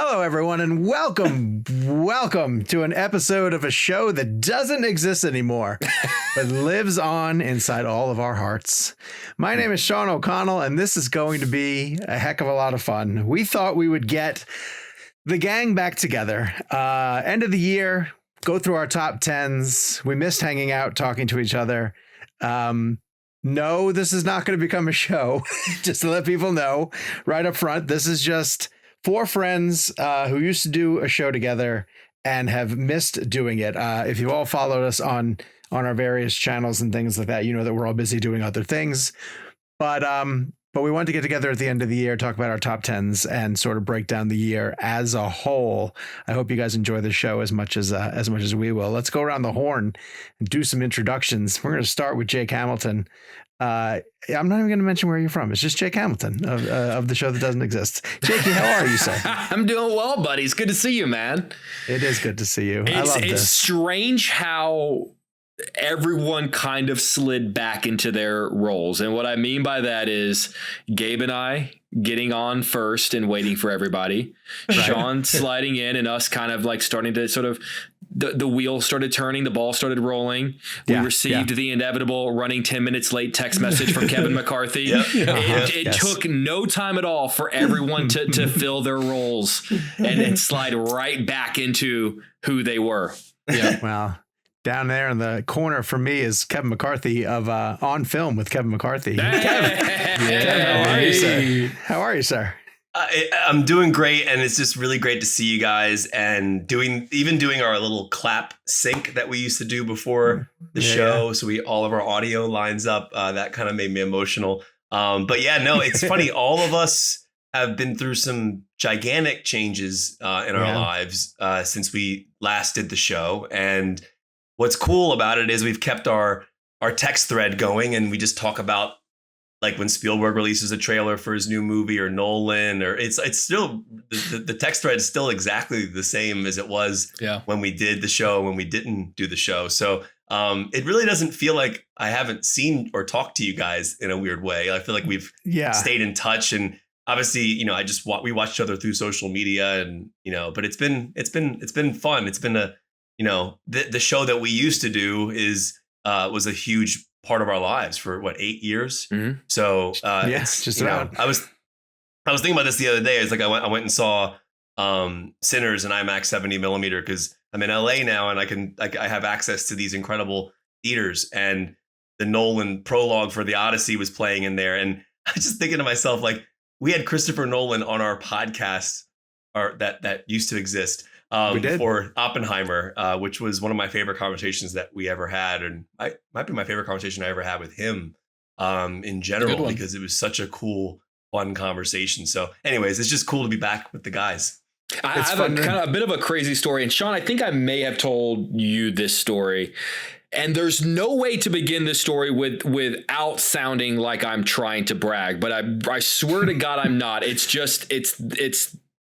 Hello, everyone, and welcome to an episode of a show that doesn't exist anymore, but lives on inside all of our hearts. My name is Sean O'Connell, and this is going to be a heck of a lot of fun. We thought we would get the gang back together. End of the year, go through our top 10s. We missed hanging out, talking to each other. No, this is not going to become a show. Just to let people know right up front, this is just four friends who used to do a show together and have missed doing it. If you all followed us on our various channels and things like that, you know that we're all busy doing other things. But we wanted to get together at the end of the year, talk about our top 10s and sort of break down the year as a whole. I hope you guys enjoy the show as much as we will. Let's go around the horn and do some introductions. We're going to start with Jake Hamilton. I'm not even going to mention where you're from. It's just Jake Hamilton of the show that doesn't exist. Jakey, how are you, sir? I'm doing well, buddy. It's good to see you, man. It is good to see you. I love this. It's strange how everyone kind of slid back into their roles. And what I mean by that is Gabe and I getting on first and waiting for everybody. Right. Sean sliding in and us kind of like starting to sort of the wheel started turning, the ball started rolling. We received the inevitable running 10 minutes late text message from Kevin McCarthy. It took no time at all for everyone to fill their roles and slide right back into who they were. Yeah. Well, down there in the corner for me is Kevin McCarthy of On Film with Kevin McCarthy. Kevin, how are you, sir? How are you, sir? I'm doing great, and it's just really great to see you guys and doing our little clap sync that we used to do before the show. So all of our audio lines up. That kind of made me emotional. But yeah, no, it's funny. All of us have been through some gigantic changes in our lives since we last did the show. And what's cool about it is we've kept our text thread going, and we just talk about like when Spielberg releases a trailer for his new movie, or Nolan, or it's still the text thread is still exactly the same as it was when we did the show, when we didn't do the show. So it really doesn't feel like I haven't seen or talked to you guys in a weird way. I feel like we've stayed in touch, and obviously, we watch each other through social media, and but it's been fun. It's been the show that we used to do was a huge part of our lives for 8 years. Mm-hmm. So it's just about. I was thinking about this the other day. It's like I went and saw Sinners in IMAX 70 millimeter because I'm in LA now, and I have access to these incredible theaters, and the Nolan prologue for The Odyssey was playing in there, and I was just thinking to myself, like, we had Christopher Nolan on our podcast, or that used to exist. For Oppenheimer, which was one of my favorite conversations that we ever had, and might be my favorite conversation I ever had with him in general, because it was such a cool, fun conversation. So anyways, it's just cool to be back with the guys. I have a bit of a crazy story, and Sean, I think I may have told you this story, and there's no way to begin this story without sounding like I'm trying to brag, but I swear to God I'm not. It's just it's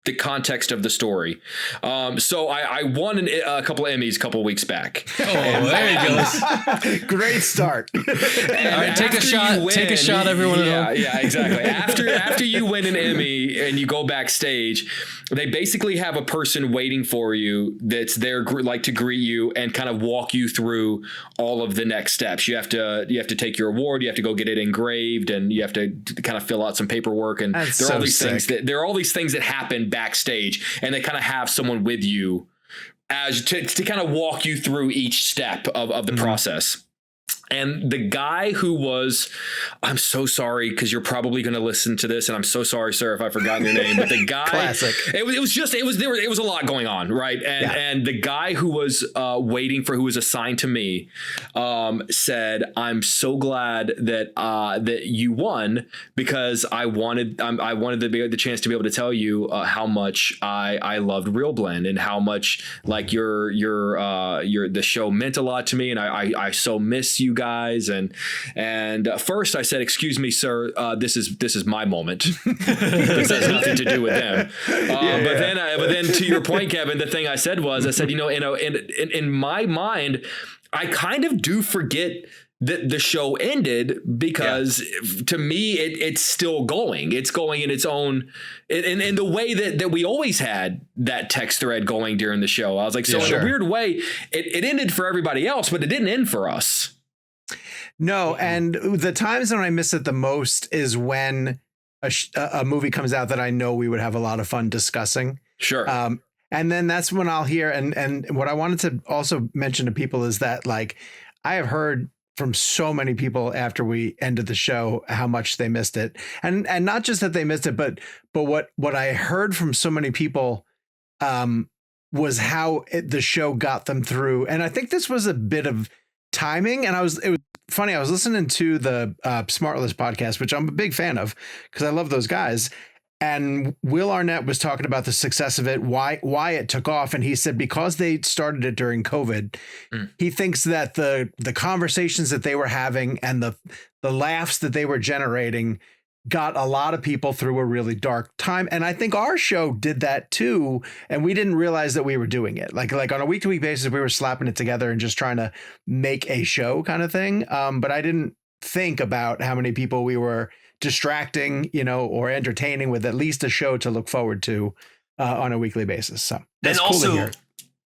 the context of the story. So I won a couple of Emmys a couple of weeks back. Oh, there you go. Great start. All right, take a shot, everyone. Yeah, exactly. After you win an Emmy and you go backstage, they basically have a person waiting for you that's there like to greet you and kind of walk you through all of the next steps. You have to take your award, you have to go get it engraved, and you have to kind of fill out some paperwork, and there are all these things that happen backstage, and they kind of have someone with you as to kind of walk you through each step of the process. And the guy who was, I'm so sorry, because you're probably going to listen to this, and I'm so sorry, sir, if I've forgotten your name. But the guy, classic. It was a lot going on, right? And the guy who was who was assigned to me, said, "I'm so glad that you won, because I wanted the chance to be able to tell you how much I loved Real Blend, and how much like the show meant a lot to me, and I so miss you guys." And first I said, "Excuse me, sir, this is my moment." This has nothing to do with them. But then to your point, Kevin, the thing I said, in my mind, I kind of do forget the show ended, because to me it's still going. It's going in its own in the way that we always had that text thread going during the show. I was like, so in a weird way, it ended for everybody else, but it didn't end for us. No, and the times when I miss it the most is when a movie comes out that I know we would have a lot of fun discussing. Sure. And then that's when I'll hear, and what I wanted to also mention to people is that, like, I have heard from so many people after we ended the show how much they missed it, and not just that they missed it, but what I heard from so many people was how the show got them through. And I think this was a bit of timing. And it was funny. I was listening to the Smartless podcast, which I'm a big fan of because I love those guys. And Will Arnett was talking about the success of it, why it took off. And he said, because they started it during COVID, he thinks that the conversations that they were having and the laughs that they were generating got a lot of people through a really dark time. And I think our show did that too. And we didn't realize that we were doing it. Like on a week-to-week basis, we were slapping it together and just trying to make a show kind of thing. But I didn't think about how many people we were distracting, or entertaining with at least a show to look forward to on a weekly basis. So that's cool to hear.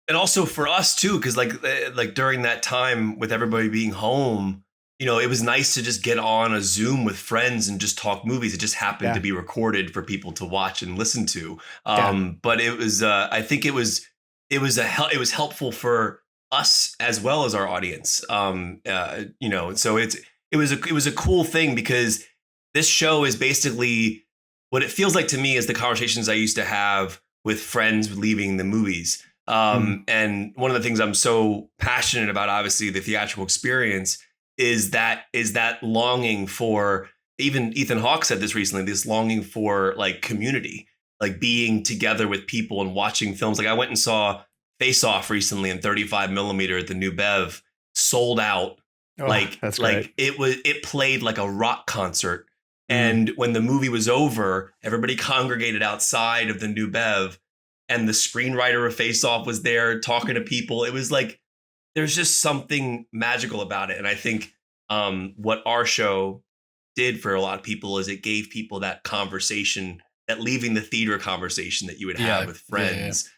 And also for us too, because like during that time with everybody being home, it was nice to just get on a Zoom with friends and just talk movies. It just happened to be recorded for people to watch and listen to. But it was, I think it was helpful for us as well as our audience. So it was a cool thing, because this show is basically what it feels like to me is the conversations I used to have with friends leaving the movies. And one of the things I'm so passionate about, obviously, the theatrical experience, is that longing for, even Ethan Hawke said this recently, this longing for like community, like being together with people and watching films. Like I went and saw Face Off recently in 35 millimeter at the New Bev, sold out. That's great. It played like a rock concert. And when the movie was over, everybody congregated outside of the New Bev, and the screenwriter of Face Off was there talking to people. It was like, there's just something magical about it. And I think what our show did for a lot of people is it gave people that conversation, that leaving the theater conversation that you would have with friends.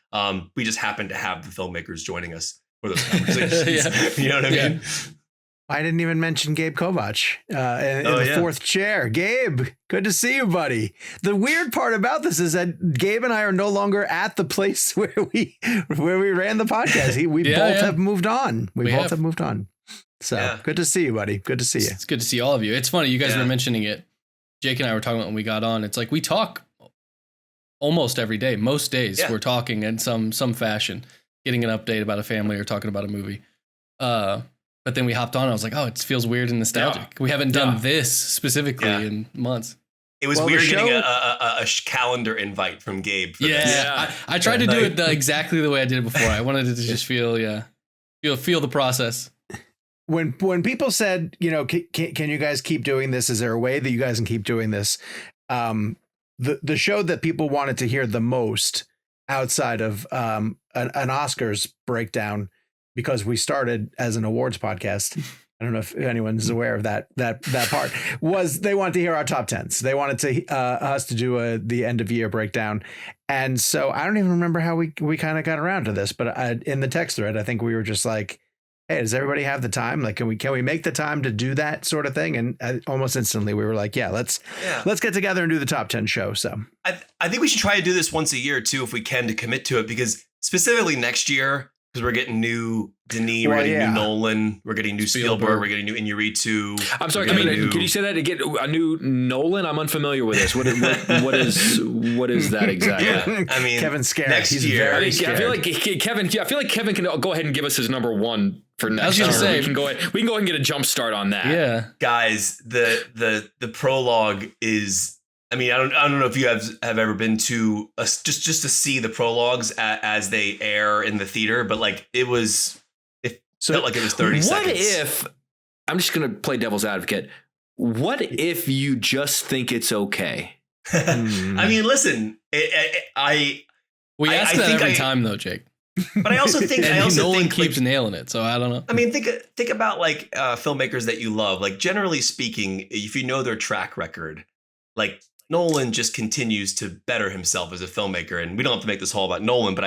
We just happened to have the filmmakers joining us for those conversations. You know what I mean? I didn't even mention Gabe Kovacs in the fourth chair. Gabe, good to see you, buddy. The weird part about this is that Gabe and I are no longer at the place where we ran the podcast. We both have moved on. We both have moved on. So good to see you, buddy. Good to see you. It's good to see all of you. It's funny. You guys were mentioning it. Jake and I were talking about when we got on. It's like we talk almost every day. Most days we're talking in some fashion, getting an update about a family or talking about a movie. But then we hopped on. And I was like, oh, it feels weird and nostalgic. We haven't done this specifically in months. It was weird getting a calendar invite from Gabe. For this. I tried to do it exactly the way I did it before. I wanted it to just feel the process. When people said, can you guys keep doing this? Is there a way that you guys can keep doing this? The show that people wanted to hear the most outside of an Oscars breakdown, because we started as an awards podcast. I don't know if anyone's aware of that part, was they wanted to hear our top 10s. They wanted to us to do the end of year breakdown. And so I don't even remember how we kind of got around to this, but in the text thread, I think we were just like, hey, does everybody have the time? Like, can we make the time to do that sort of thing? And almost instantly we were like, let's get together and do the top 10 show. So I think we should try to do this once a year too, if we can, to commit to it, because specifically next year, because we're getting new Denis, we're getting new Nolan, we're getting new Spielberg, we're getting new Iñárritu. I'm sorry, can you say that again? A new Nolan? I'm unfamiliar with this. What is that exactly? I mean, Kevin's scared. Next year, very scared. I feel like Kevin can go ahead and give us his number one for next year. We can go ahead and get a jump start on that. Yeah, guys, the prologue is. I mean, I don't know if you have ever been to just to see the prologues as they air in the theater, but like it felt like it was 30 seconds. What if, I'm just going to play devil's advocate. What if you just think it's okay? I mean, listen, we ask that every time though, Jake. But I also think Nolan think keeps nailing it. So I don't know. I mean, think about like filmmakers that you love. Like generally speaking, if you know their track record, like Nolan just continues to better himself as a filmmaker. And we don't have to make this whole about Nolan, but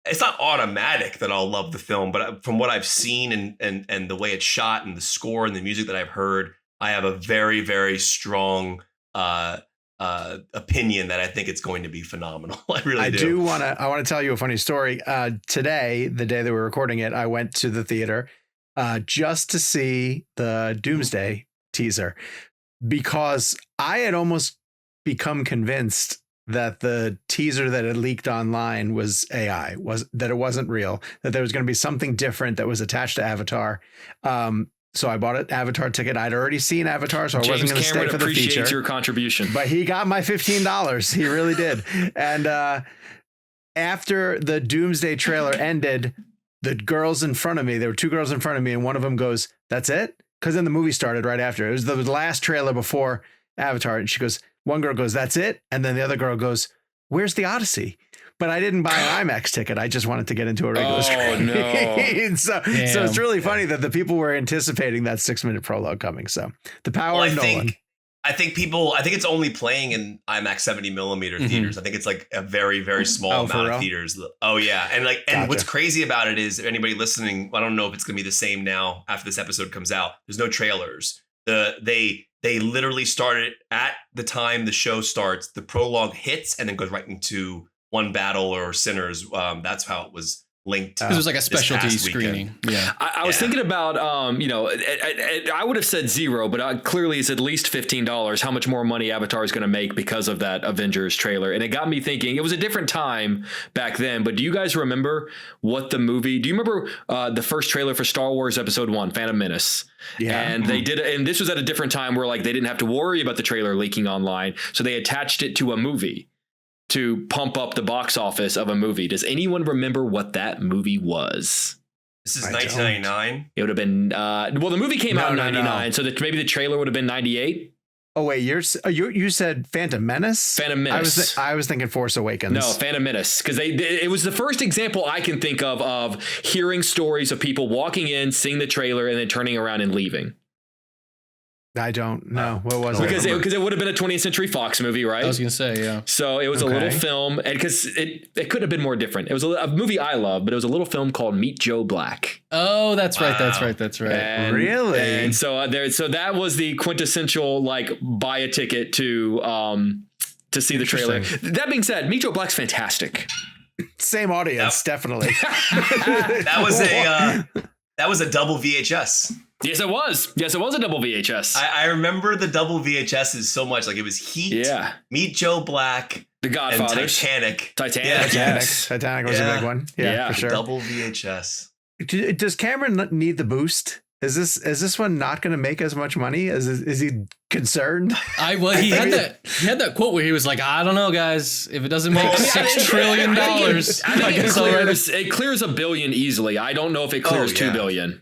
it's not automatic that I'll love the film, but from what I've seen and the way it's shot and the score and the music that I've heard, I have a very, very strong opinion that I think it's going to be phenomenal. I really do. I want to tell you a funny story. Today, the day that we're recording it, I went to the theater just to see the Doomsday teaser because I had almost become convinced that the teaser that had leaked online was AI, that it wasn't real, that there was going to be something different that was attached to Avatar. So I bought an Avatar ticket. I'd already seen Avatar, so I wasn't going to stay for the feature. Appreciate your contribution. But he got my $15. He really did. And after the Doomsday trailer ended, the girls in front of me, there were two girls in front of me, and one of them goes, "That's it?" Because then the movie started right after. It was the last trailer before Avatar. And she goes, one girl goes, "That's it?" And then the other girl goes, "Where's the Odyssey?" But I didn't buy an IMAX ticket. I just wanted to get into a regular screen. No. so it's really funny that the people were anticipating that 6-minute prologue coming. So the power of Nolan. I think it's only playing in IMAX 70 millimeter theaters. I think it's like a very, very small amount of theaters. Oh yeah. And what's crazy about it is, if anybody listening, I don't know if it's going to be the same now after this episode comes out. There's no trailers. They literally started at the time the show starts, the prologue hits and then goes right into One Battle or Sinners. That's how it was linked. It was like a specialty screening. Yeah. I was thinking about, I would have said $0, but clearly it's at least $15. How much more money Avatar is going to make because of that Avengers trailer. And it got me thinking, it was a different time back then, but do you guys remember do you remember the first trailer for Star Wars Episode 1, Phantom Menace? Yeah. And they did, and this was at a different time where like they didn't have to worry about the trailer leaking online. So they attached it to a movie to pump up the box office of a movie. Does anyone remember what that movie was? This is 1999. It would have been, the movie came out in 99, so maybe the trailer would have been 98. Oh wait, you said Phantom Menace? Phantom Menace. I was thinking Force Awakens. No, Phantom Menace, because it was the first example I can think of hearing stories of people walking in, seeing the trailer, and then turning around and leaving. I don't know. What was it? Because it would have been a 20th Century Fox movie, right? I was going to say, yeah. So it was a little film, and because it could have been more different. It was a movie I love, but it was a little film called Meet Joe Black. Oh, that's right. That's right. And, really? And so that was the quintessential like buy a ticket to see the trailer. That being said, Meet Joe Black's fantastic. Same audience, definitely. That was a double VHS. Yes, it was. It was a double VHS. I remember the double VHSs so much. Like it was Heat, Meet Joe Black, The Godfather, and Titanic. Titanic was a big one. Yeah, for sure. Double VHS. Does Cameron need the boost? Is this one not going to make as much money? Is he concerned? He had that quote where he was like, "I don't know, guys. If it doesn't make $6 trillion, I think it clears $1 billion easily. I don't know if it clears $2 billion.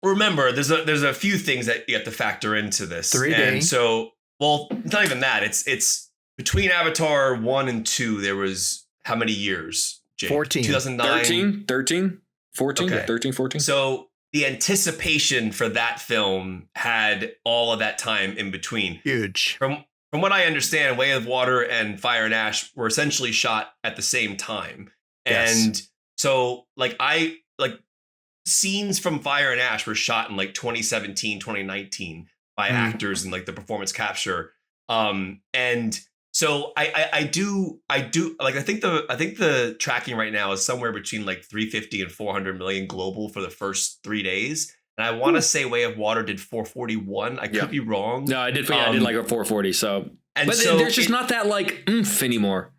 Remember, there's a few things that you have to factor into this. 3D. And so, it's not even that. It's between Avatar 1 and 2, there was how many years, Jake? 14. 2009? 13, 14, okay. 13, 14. So the anticipation for that film had all of that time in between. Huge. From what I understand, Way of Water and Fire and Ash were essentially shot at the same time. Yes. And so scenes from Fire and Ash were shot in like 2017, 2019 by actors and like the performance capture. And so I think the tracking right now is somewhere between like 350 and 400 million global for the first 3 days. And I want to say Way of Water did 441. I could be wrong. No, I did like a 440. So, there's just not that like oomph anymore.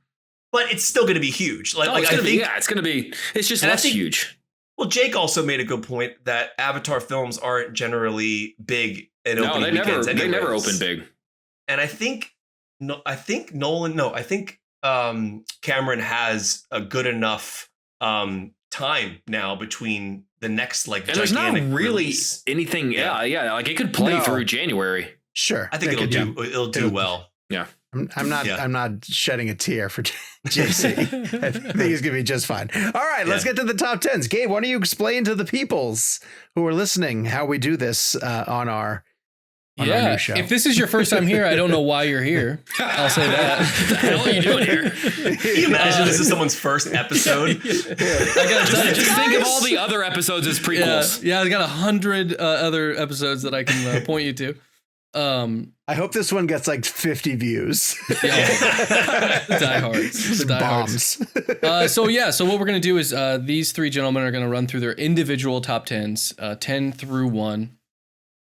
But it's still going to be huge. It's just less huge. Well, Jake also made a good point that Avatar films aren't generally big in opening weekends. They never open big. And I think Cameron has a good enough time now between the next like and gigantic there's not really release. Anything. Yeah. Like it could play through January. Sure. I think it'll do well. Yeah. I'm not shedding a tear for JC. I think he's gonna be just fine. All right, let's get to the top 10s. Gabe, why don't you explain to the peoples who are listening how we do this on our new show? If this is your first time here, I don't know why you're here. I'll say that. What the hell are you doing here? Can you imagine this is someone's first episode? I gotta tell you, Just think of all the other episodes as prequels. Yeah, I got 100 other episodes that I can point you to. I hope this one gets like 50 views. Diehards. Bombs. So what we're going to do is these three gentlemen are going to run through their individual top 10s, 10 through 1.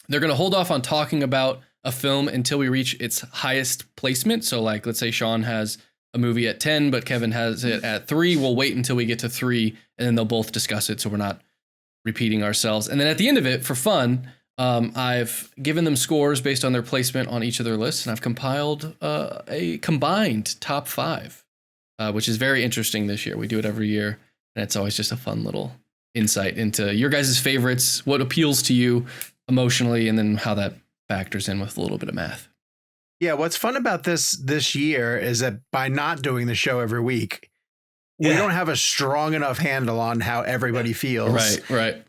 They're going to hold off on talking about a film until we reach its highest placement. So like, let's say Sean has a movie at 10, but Kevin has it at 3. We'll wait until we get to 3, and then they'll both discuss it, so we're not repeating ourselves. And then at the end of it, for fun, I've given them scores based on their placement on each of their lists, and I've compiled a combined top 5, which is very interesting this year. We do it every year, and it's always just a fun little insight into your guys' favorites, what appeals to you emotionally, and then how that factors in with a little bit of math. Yeah, what's fun about this year is that by not doing the show every week, we don't have a strong enough handle on how everybody feels. Right.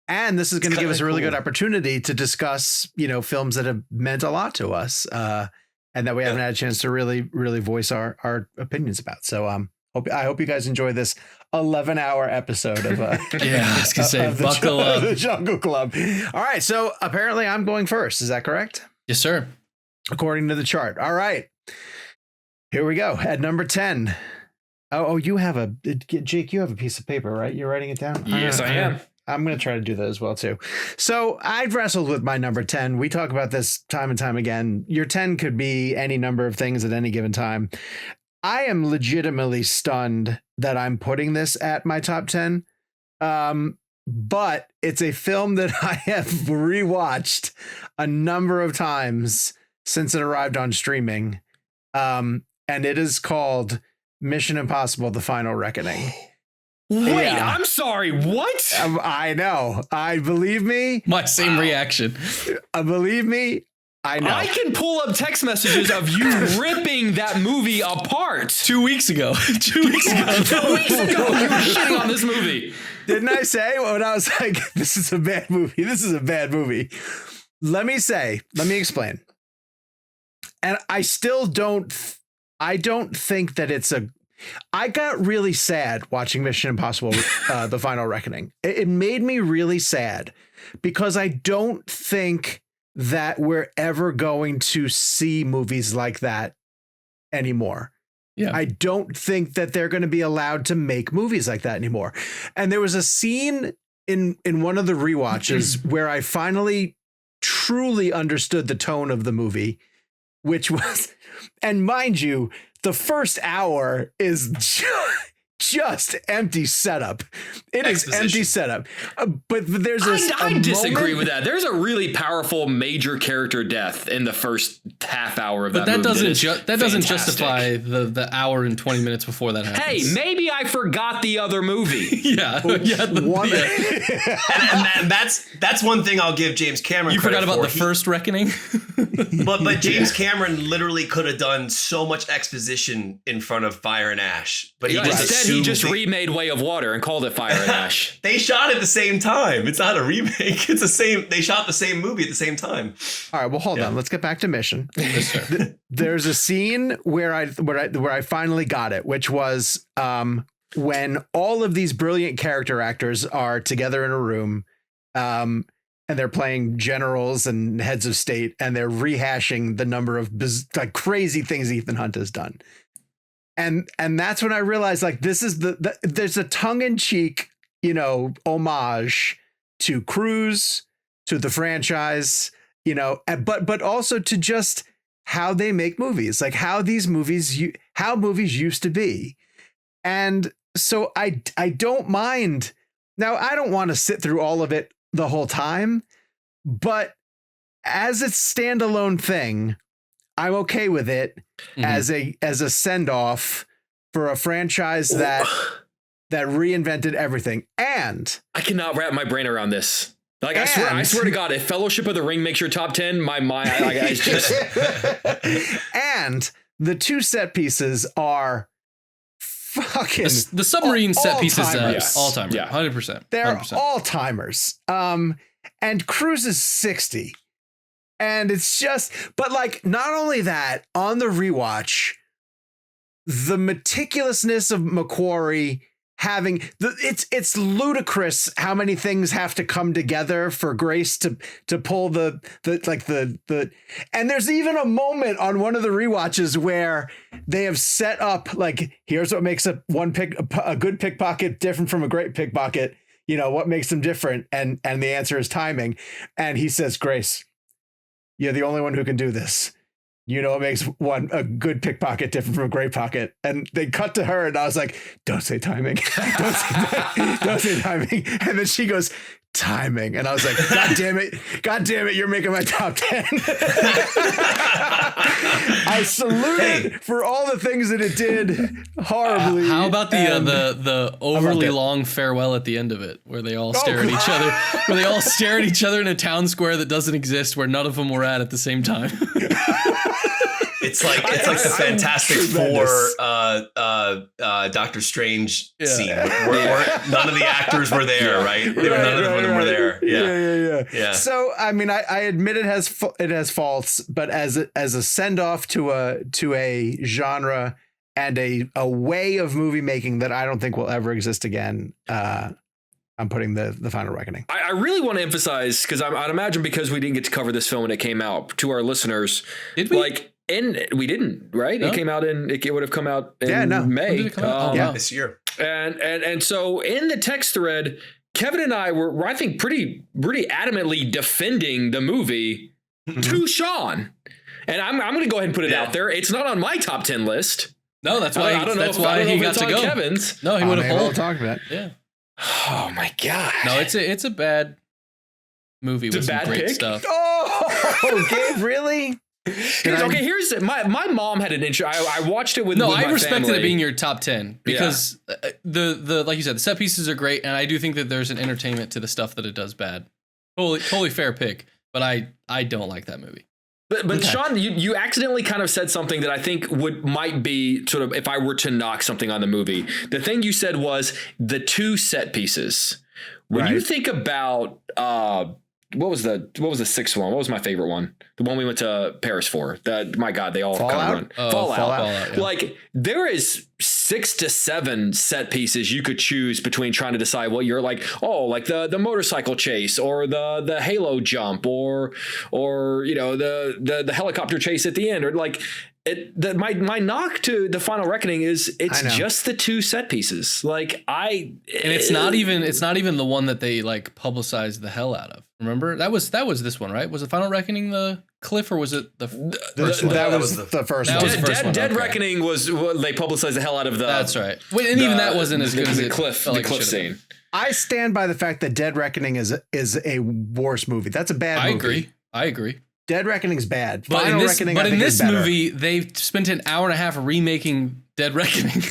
And this is going to give us a really good opportunity to discuss, films that have meant a lot to us, and that we haven't had a chance to really, really voice our opinions about. So I hope you guys enjoy this 11-hour episode of I was gonna say, buckle up. The Jungle Club. All right, so apparently I'm going first. Is that correct? Yes, sir. According to the chart. All right, here we go. At number 10. Oh, you have Jake, you have a piece of paper, right? You're writing it down? Yes, I am. I'm going to try to do that as well, too. So I've wrestled with my number 10. We talk about this time and time again. Your 10 could be any number of things at any given time. I am legitimately stunned that I'm putting this at my top 10. But it's a film that I have rewatched a number of times since it arrived on streaming. And it is called Mission Impossible: The Final Reckoning. Wait, I'm sorry. What? I know. Believe me. My same reaction. Believe me. I know. I can pull up text messages of you ripping that movie apart. 2 weeks ago. 2 weeks ago. 2 weeks ago, you were shitting on this movie. Didn't I say when I was like, this is a bad movie? This is a bad movie. Let me explain. And I don't think that it's I got really sad watching Mission Impossible, The Final Reckoning. It made me really sad because I don't think that we're ever going to see movies like that anymore. Yeah. I don't think that they're going to be allowed to make movies like that anymore. And there was a scene in one of the rewatches where I finally truly understood the tone of the movie, which was, and mind you, the first hour is just empty setup. It is empty setup. But there's this. I disagree with that. There's a really powerful major character death in the first half hour of that movie. But that doesn't justify the hour and 20 minutes before that happens. Hey, maybe I forgot the other movie. And that's one thing I'll give James Cameron. You forgot about the first Reckoning. but James Cameron literally could have done so much exposition in front of Fire and Ash, but he just remade Way of Water and called it Fire and Ash. They shot at the same time. It's not a remake. It's the same. They shot the same movie at the same time. All right. Well, hold on. Let's get back to Mission. There's a scene where I finally got it, which was when all of these brilliant character actors are together in a room, and they're playing generals and heads of state, and they're rehashing the number of crazy things Ethan Hunt has done. And that's when I realized, like, this is there's a tongue-in-cheek, homage to Cruise, to the franchise, but also to just how they make movies, like how movies used to be. And so I don't mind. Now, I don't want to sit through all of it the whole time, but as a standalone thing, I'm okay with it as a send off for a franchise that reinvented everything. And I cannot wrap my brain around this. Like, I swear to God, if Fellowship of the Ring makes your top 10, my mind, it's just. And the two set pieces are fucking the submarine set pieces, all time, yeah, 100%. They're all timers. And Cruise is 60, and it's just, but like, not only that, on the rewatch, the meticulousness of McQuarrie having it's ludicrous how many things have to come together for Grace to pull the and there's even a moment on one of the rewatches where they have set up, like, here's what makes a good pickpocket different from a great pickpocket, you know, what makes them different, and the answer is timing. And he says, Grace, you're the only one who can do this. You know what makes a good pickpocket different from a great pocket? And they cut to her, and I was like, don't say timing. Don't say timing. And then she goes, timing. And I was like, God damn it, you're making my top 10. I saluted for all the things that it did horribly. How about the overly long farewell at the end of it, where they all stare at each other, where they all stare at each other in a town square that doesn't exist, where none of them were at the same time. It's like the Fantastic Four Doctor Strange scene where none of the actors were there, right? None of them were there. Yeah. So I mean, I admit it has faults, but as a send off to a genre and a way of movie making that I don't think will ever exist again, I'm putting the Final Reckoning. I really want to emphasize, because I'd imagine because we didn't get to cover this film when it came out, to our listeners, did we? And we didn't, right? No. It would have come out in May. This year. And so in the text thread, Kevin and I were I think pretty adamantly defending the movie to Sean. And I'm going to go ahead and put it out there. It's not on my top 10 list. No, that's why. I don't know if he got to go. Kevin's. No, he would have talked about it. Yeah. Oh my God. No, it's a bad movie with some great stuff. Oh, Gabe, really? Here's my mom had an intro. I watched it with my I respected family. it being your top 10 because the like you said, the set pieces are great, and I do think that there's an entertainment to the stuff that it does bad. Totally fair pick, but I don't like that movie. But okay. Sean, you accidentally kind of said something that I think might be sort of, if I were to knock something on the movie, the thing you said was the two set pieces. When you think about what was the sixth one? What was my favorite one? The one we went to Paris for. My God, they all kind of run. Fallout. Yeah. Like, there is 6 to 7 set pieces you could choose between trying to decide what you're like. Oh, like the motorcycle chase, or the halo jump, or you know, the helicopter chase at the end, or like. My knock to the Final Reckoning is it's just the two set pieces. Like it's not even the one that they like publicized the hell out of. Remember that was this one, right? Was the Final Reckoning the cliff, or was it the first one? That was the first one. Dead Reckoning was what they publicized the hell out of the. That's right. And even that wasn't as good as the cliff scene. I stand by the fact that Dead Reckoning is a worse movie. That's a bad movie. I agree. Dead Reckoning's bad. But in this movie, they spent an hour and a half remaking Dead Reckoning.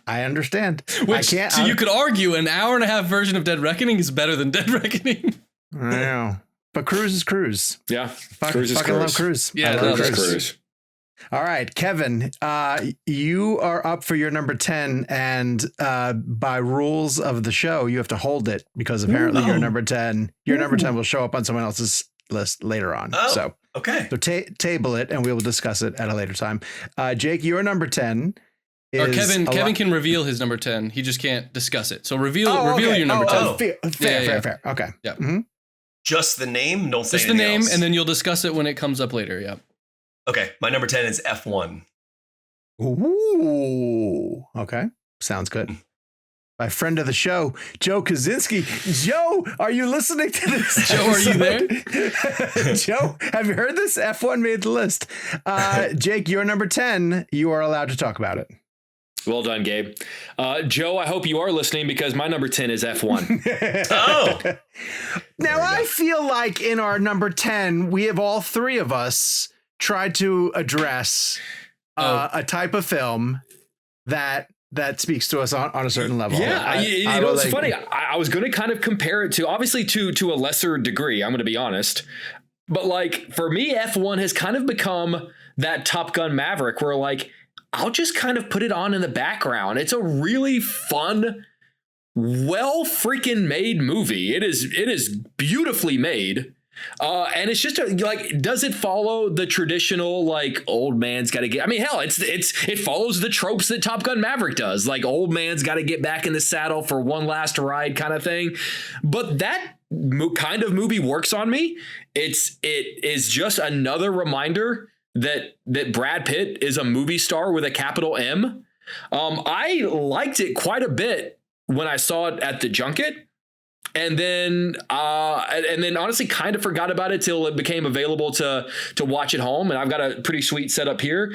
I understand. So you could argue an hour and a half version of Dead Reckoning is better than Dead Reckoning. I know. But Cruise is Cruise. Yeah. Cruise is Cruise. Love Cruise. Yeah, I love Cruise. All right, Kevin, you are up for your number 10, and by rules of the show, you have to hold it, because apparently your number 10 will show up on someone else's list later on. Oh, so okay. So table it, and we will discuss it at a later time. Jake, your number 10 is... Or Kevin can reveal his number 10. He just can't discuss it. So reveal your number 10. Fair. Okay. Yeah. Mm-hmm. Just the name? Don't say just the name, else. And then you'll discuss it when it comes up later. Yeah. Okay. My number 10 is F1. Ooh. Okay. Sounds good. My friend of the show, Joe Kaczynski. Joe, are you listening to this? Joe, are you there? Joe, have you heard this? F1 made the list. Jake, you're number 10. You are allowed to talk about it. Well done, Gabe. Joe, I hope you are listening, because my number 10 is F1. Oh. Now, I feel like in our number 10, we have all three of us tried to address a type of film that speaks to us on a certain level. Yeah, it's funny. I was going to kind of compare it to, obviously to a lesser degree, I'm going to be honest. But like, for me, F1 has kind of become that Top Gun Maverick where like, I'll just kind of put it on in the background. It's a really fun, well freaking made movie. It is beautifully made. And it's just like, does it follow the traditional like old man's got to get? I mean, hell, it follows the tropes that Top Gun Maverick does, like old man's got to get back in the saddle for one last ride kind of thing. But that kind of movie works on me. It is just another reminder that Brad Pitt is a movie star with a capital M. I liked it quite a bit when I saw it at the junket. And then honestly kind of forgot about it till it became available to watch at home. And I've got a pretty sweet setup here.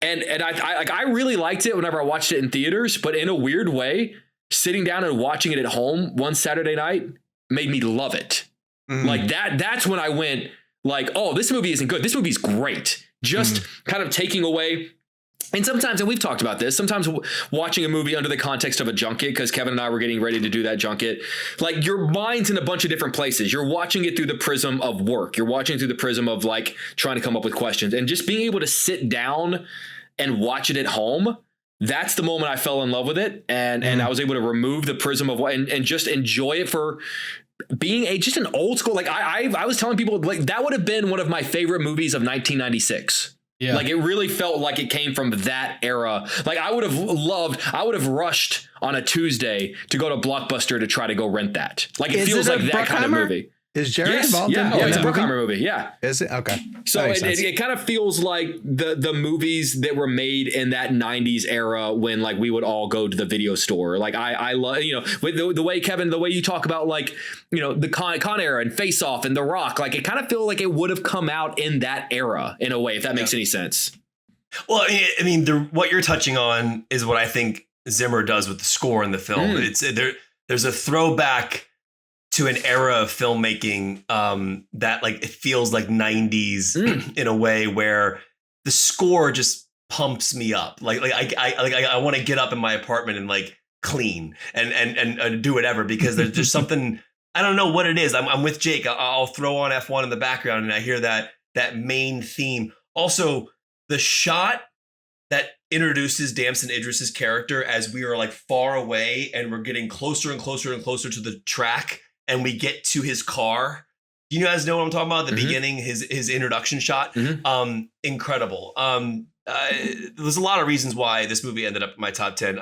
And I really liked it whenever I watched it in theaters, but in a weird way, sitting down and watching it at home one Saturday night made me love it. Like that's when I went like, oh, this movie isn't good. This movie's great. Just kind of taking away. And sometimes, and we've talked about this, sometimes watching a movie under the context of a junket, because Kevin and I were getting ready to do that junket, like your mind's in a bunch of different places. You're watching it through the prism of work. You're watching it through the prism of like trying to come up with questions, and just being able to sit down and watch it at home. That's the moment I fell in love with it. And I was able to remove the prism of what, and just enjoy it for being just an old school. Like I was telling people like that would have been one of my favorite movies of 1996. Yeah. Like it really felt like it came from that era. Like I would have rushed on a Tuesday to go to Blockbuster to try to go rent that. Like it feels like that kind of movie. Is Jerry involved in it's a Bruckheimer movie. Yeah. Is it? Okay. So it kind of feels like the movies that were made in that 90s era when like we would all go to the video store. Like I love, with the way, Kevin, the way you talk about like, the Con era and Face Off and The Rock, like it kind of feels like it would have come out in that era in a way, if that makes any sense. Well, I mean, what you're touching on is what I think Zimmer does with the score in the film. There's a throwback to an era of filmmaking that like it feels like 90s in a way where the score just pumps me up. Like I want to get up in my apartment and like clean and do whatever, because there's just something, I don't know what it is. I'm with Jake. I'll throw on F1 in the background and I hear that main theme. Also, the shot that introduces Damson Idris's character as we are like far away and we're getting closer and closer and closer to the track, and we get to his car. You guys know what I'm talking about? The beginning, his introduction shot. Incredible. There's a lot of reasons why this movie ended up in my top 10.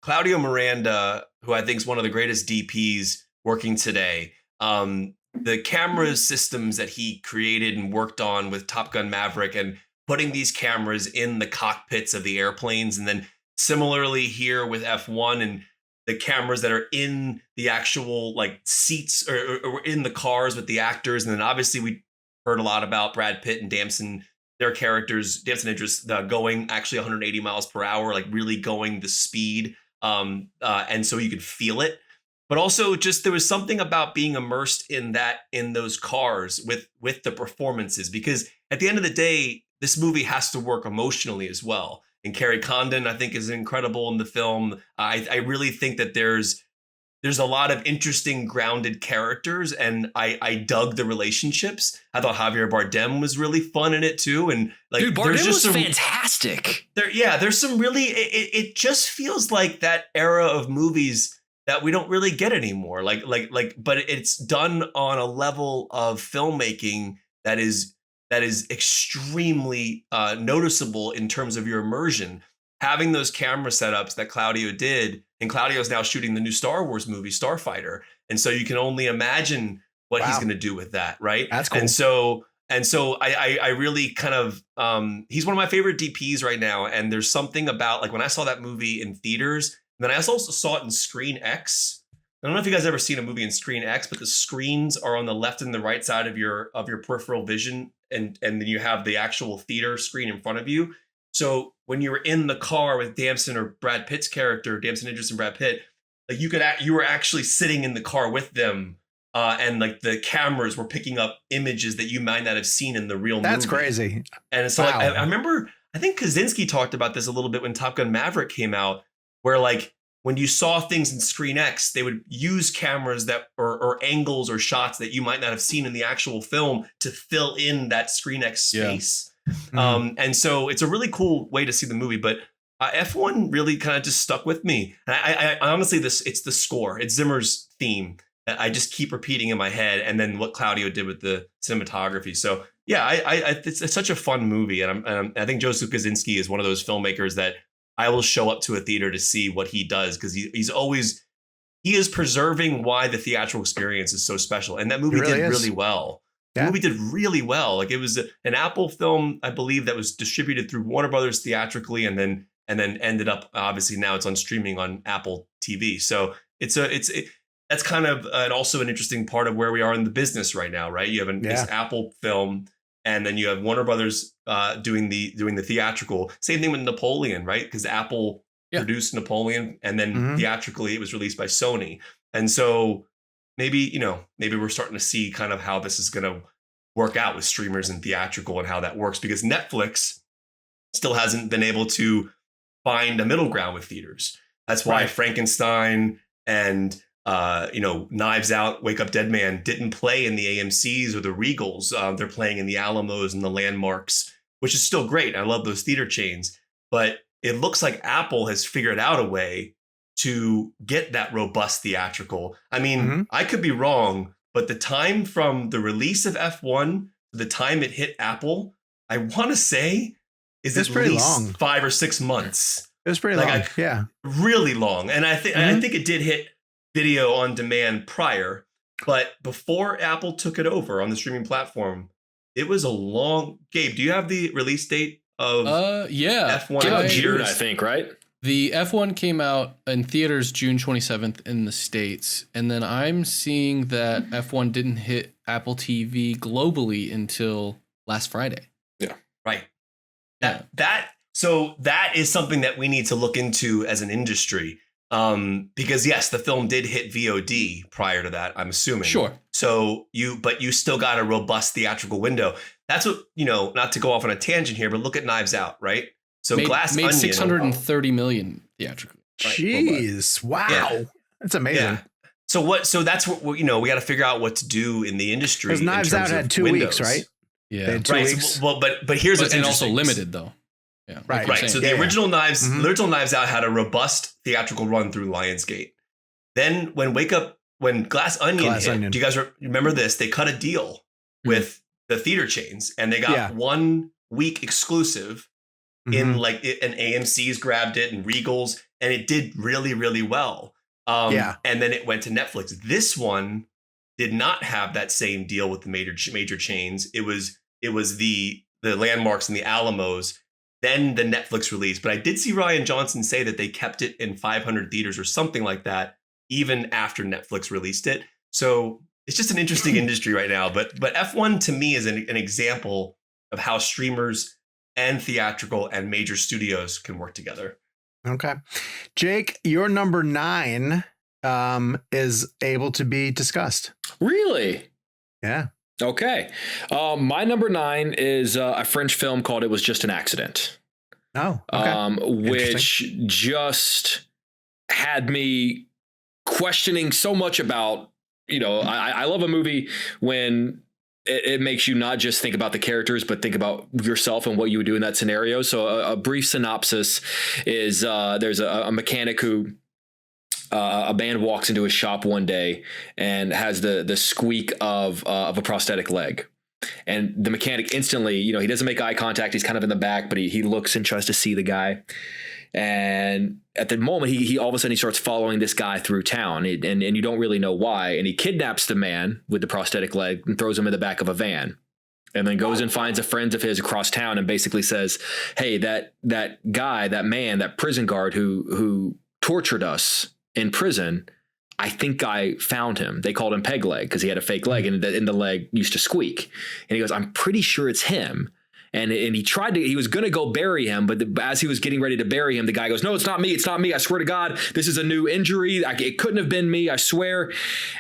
Claudio Miranda, who I think is one of the greatest DPs working today. The camera systems that he created and worked on with Top Gun Maverick and putting these cameras in the cockpits of the airplanes. And then similarly here with F1 and the cameras that are in the actual like seats or in the cars with the actors. And then obviously we heard a lot about Brad Pitt and Damson, their characters, Damson Idris going actually 180 miles per hour, like really going the speed. And so you could feel it. But also just there was something about being immersed in those cars with the performances, because at the end of the day, this movie has to work emotionally as well. And Carrie Condon, I think, is incredible in the film. I really think that there's a lot of interesting, grounded characters, and I dug the relationships. I thought Javier Bardem was really fun in it too, and like, dude, Bardem was fantastic. There's some really. It just feels like that era of movies that we don't really get anymore. But it's done on a level of filmmaking that is extremely noticeable in terms of your immersion. Having those camera setups that Claudio did, and Claudio's now shooting the new Star Wars movie, Starfighter. And so you can only imagine what he's going to do with that, right? That's cool. And so I really kind of, he's one of my favorite DPs right now. And there's something about like when I saw that movie in theaters, and then I also saw it in Screen X. I don't know if you guys ever seen a movie in Screen X, but the screens are on the left and the right side of your peripheral vision. And then you have the actual theater screen in front of you. So when you were in the car with Damson or Brad Pitt's character, Damson Idris and Brad Pitt, like you were actually sitting in the car with them, and like the cameras were picking up images that you might not have seen in the real movie. That's crazy. And so I remember, I think Kaczynski talked about this a little bit when Top Gun Maverick came out, where like when you saw things in Screen X, they would use cameras that or angles or shots that you might not have seen in the actual film to fill in that Screen X space. And so it's a really cool way to see the movie. But F1 really kind of just stuck with me. And I honestly, it's the score. It's Zimmer's theme that I just keep repeating in my head. And then what Claudio did with the cinematography. So yeah, it's such a fun movie. And I think Joseph Kosinski is one of those filmmakers that I will show up to a theater to see what he does, because he is preserving why the theatrical experience is so special. And that movie did really well. The movie did really well. Like, it was an Apple film, I believe, that was distributed through Warner Brothers theatrically, and then ended up, obviously now it's on streaming on Apple TV. So that's kind of also an interesting part of where we are in the business right now, right? You have this Apple film, and then you have Warner Brothers doing the theatrical. Same thing with Napoleon, right? Because Apple produced Napoleon, and then theatrically it was released by Sony. And so maybe we're starting to see kind of how this is going to work out with streamers and theatrical, and how that works, because Netflix still hasn't been able to find a middle ground with theaters. That's why Frankenstein and Knives Out, Wake Up Dead Man didn't play in the AMCs or the Regals. They're playing in the Alamos and the Landmarks, which is still great. I love those theater chains, but it looks like Apple has figured out a way to get that robust theatrical. I mean, I could be wrong, but the time from the release of F1 to the time it hit Apple, I want to say is at least 5 or 6 months. It was pretty long. Really long. And I think it did hit video on demand prior, but before Apple took it over on the streaming platform, it was a long. Gabe, do you have the release date of F1? June, I think, right? The F1 came out in theaters June 27th in the States, and then I'm seeing that F1 didn't hit Apple TV globally until last Friday. Yeah. Right. So that is something that we need to look into as an industry. Because yes, the film did hit VOD prior to that, I'm assuming. Sure. So you still got a robust theatrical window. That's what, not to go off on a tangent here, but look at Knives Out, right? So Glass Onion made $630 million theatrically. Right? Jeez. Wow. Yeah. That's amazing. Yeah. So that's what we got to figure out what to do in the industry. Because Knives Out had 2 weeks, right? Yeah. They had 2 weeks. So, but here's what's also limited though. Yeah. Right. So the original Knives Out had a robust theatrical run through Lionsgate. Then when Glass Onion hit, do you guys remember this? They cut a deal with the theater chains, and they got 1 week exclusive in and AMC's grabbed it, and Regals, and it did really, really well. And then it went to Netflix. This one did not have that same deal with the major chains. It was the Landmarks and the Alamos. Then the Netflix release. But I did see Ryan Johnson say that they kept it in 500 theaters or something like that, even after Netflix released it. So it's just an interesting industry right now. But F1 to me is an example of how streamers and theatrical and major studios can work together. Okay. Jake, your number 9 is able to be discussed. Really? Yeah. Okay. My number 9 is a French film called It Was Just an Accident. Oh, okay. Which just had me questioning so much about, I love a movie when it makes you not just think about the characters, but think about yourself and what you would do in that scenario. So a brief synopsis is there's a mechanic who a band walks into his shop one day and has the squeak of a prosthetic leg. And the mechanic instantly, he doesn't make eye contact. He's kind of in the back, but he looks and tries to see the guy. And at the moment, he all of a sudden he starts following this guy through town, and you don't really know why. And he kidnaps the man with the prosthetic leg and throws him in the back of a van. And then goes and finds a friend of his across town and basically says, "Hey, that guy, that man, that prison guard who tortured us in prison, I think I found him. They called him Peg Leg because he had a fake leg, and the leg used to squeak." And he goes, "I'm pretty sure it's him." And he was going to go bury him, but as he was getting ready to bury him, the guy goes, "No, it's not me. It's not me. I swear to God, this is a new injury. It couldn't have been me. I swear."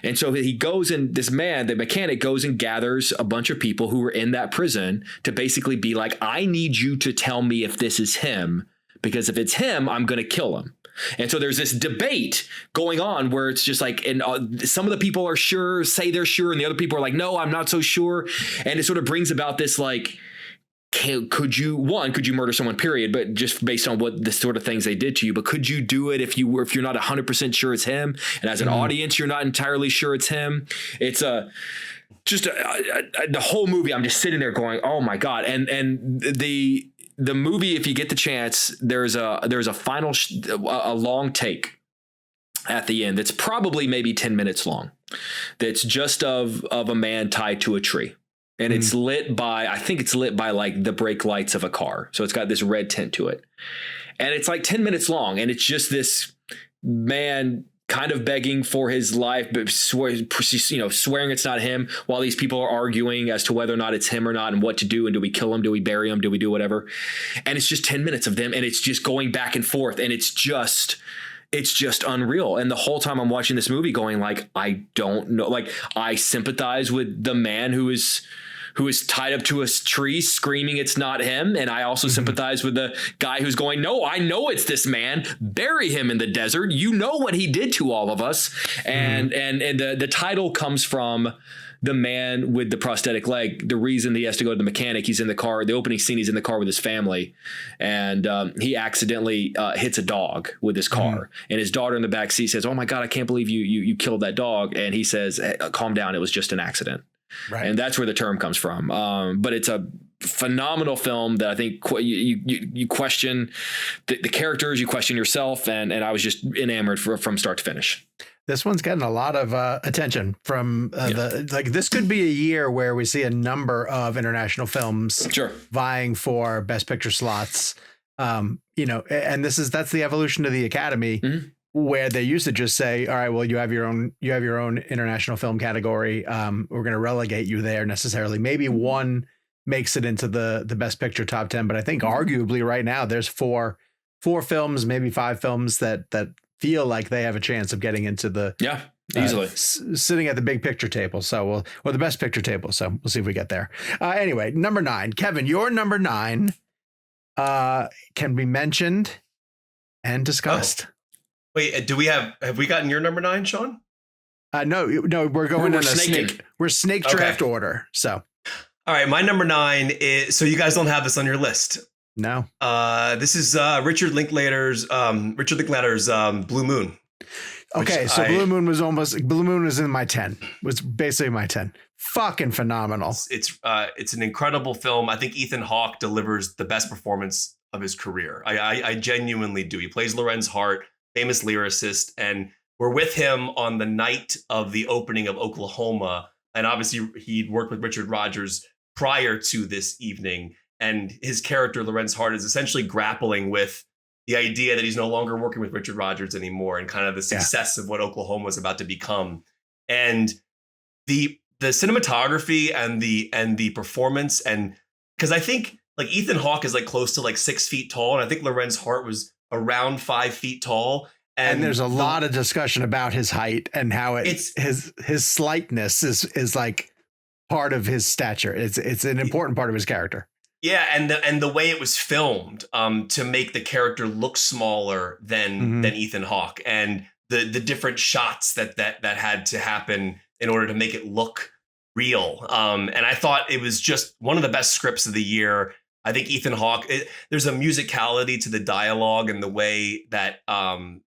And so he goes, and this man, the mechanic, goes and gathers a bunch of people who were in that prison to basically be like, "I need you to tell me if this is him, because if it's him, I'm going to kill him." And so there's this debate going on where it's just like, and some of the people are sure, say they're sure, and the other people are like, "No, I'm not so sure." And it sort of brings about this like could you murder someone, period, but just based on what the sort of things they did to you, but could you do it if you're not 100% sure it's him, and as an audience you're not entirely sure it's him? It's the whole movie I'm just sitting there going, oh my God. And the movie, if you get the chance, there's a final a long take at the end that's probably maybe 10 minutes long, that's just of a man tied to a tree. And it's lit by, I think it's lit by like the brake lights of a car. So it's got this red tint to it. And it's like 10 minutes long. And it's just this man kind of begging for his life, but swearing it's not him, while these people are arguing as to whether or not it's him or not, and what to do. And do we kill him? Do we bury him? Do we do whatever? And it's just 10 minutes of them. And it's just going back and forth. And it's just unreal. And the whole time I'm watching this movie going like, I don't know, like I sympathize with the man who is tied up to a tree screaming it's not him. And I also sympathize with the guy who's going, no, I know it's this man. Bury him in the desert. You know what he did to all of us. And the title comes from the man with the prosthetic leg. The reason he has to go to the mechanic, he's in the car. The opening scene, he's in the car with his family, and he accidentally hits a dog with his car. And his daughter in the back seat says, "Oh my God, I can't believe you killed that dog." And he says, hey, "Calm down. It was just an accident." Right. And that's where the term comes from. But it's a phenomenal film that I think you question the characters, you question yourself, and I was just enamored from start to finish. This one's getting a lot of attention from this could be a year where we see a number of international films vying for Best Picture slots. And that's the evolution of the Academy, where they used to just say, all right, well, you have your own international film category. We're going to relegate you there necessarily. Maybe one makes it into the Best Picture top 10, but I think arguably right now there's four films, maybe 5 films that feel like they have a chance of getting into the easily sitting at the big picture table. So or the Best Picture table. So we'll see if we get there. Anyway, number 9, Kevin, your number 9 can be mentioned and discussed. Oh. Wait, have we gotten your number 9, Sean? No, we're going in a snake. We're snake draft order. So, all right, my number 9 is, so you guys don't have this on your list. No. This is Richard Linklater's Blue Moon. Okay, so Blue Moon was in my 10. Was basically my 10. Fucking phenomenal. It's an incredible film. I think Ethan Hawke delivers the best performance of his career. I genuinely do. He plays Lorenz Hart, famous lyricist, and we're with him on the night of the opening of Oklahoma. And obviously he'd worked with Richard Rodgers prior to this evening. And his character, Lorenz Hart, is essentially grappling with the idea that he's no longer working with Richard Rodgers anymore, and kind of the success of what Oklahoma was about to become. And the cinematography and the performance, and because I think like Ethan Hawke is like close to like 6 feet tall, and I think Lorenz Hart was around 5 feet tall. And there's a lot of discussion about his height and how his slightness is like part of his stature. It's an important part of his character. Yeah, and the way it was filmed to make the character look smaller than Ethan Hawke, and the different shots that had to happen in order to make it look real. And I thought it was just one of the best scripts of the year. I think Ethan Hawke, there's a musicality to the dialogue and the way that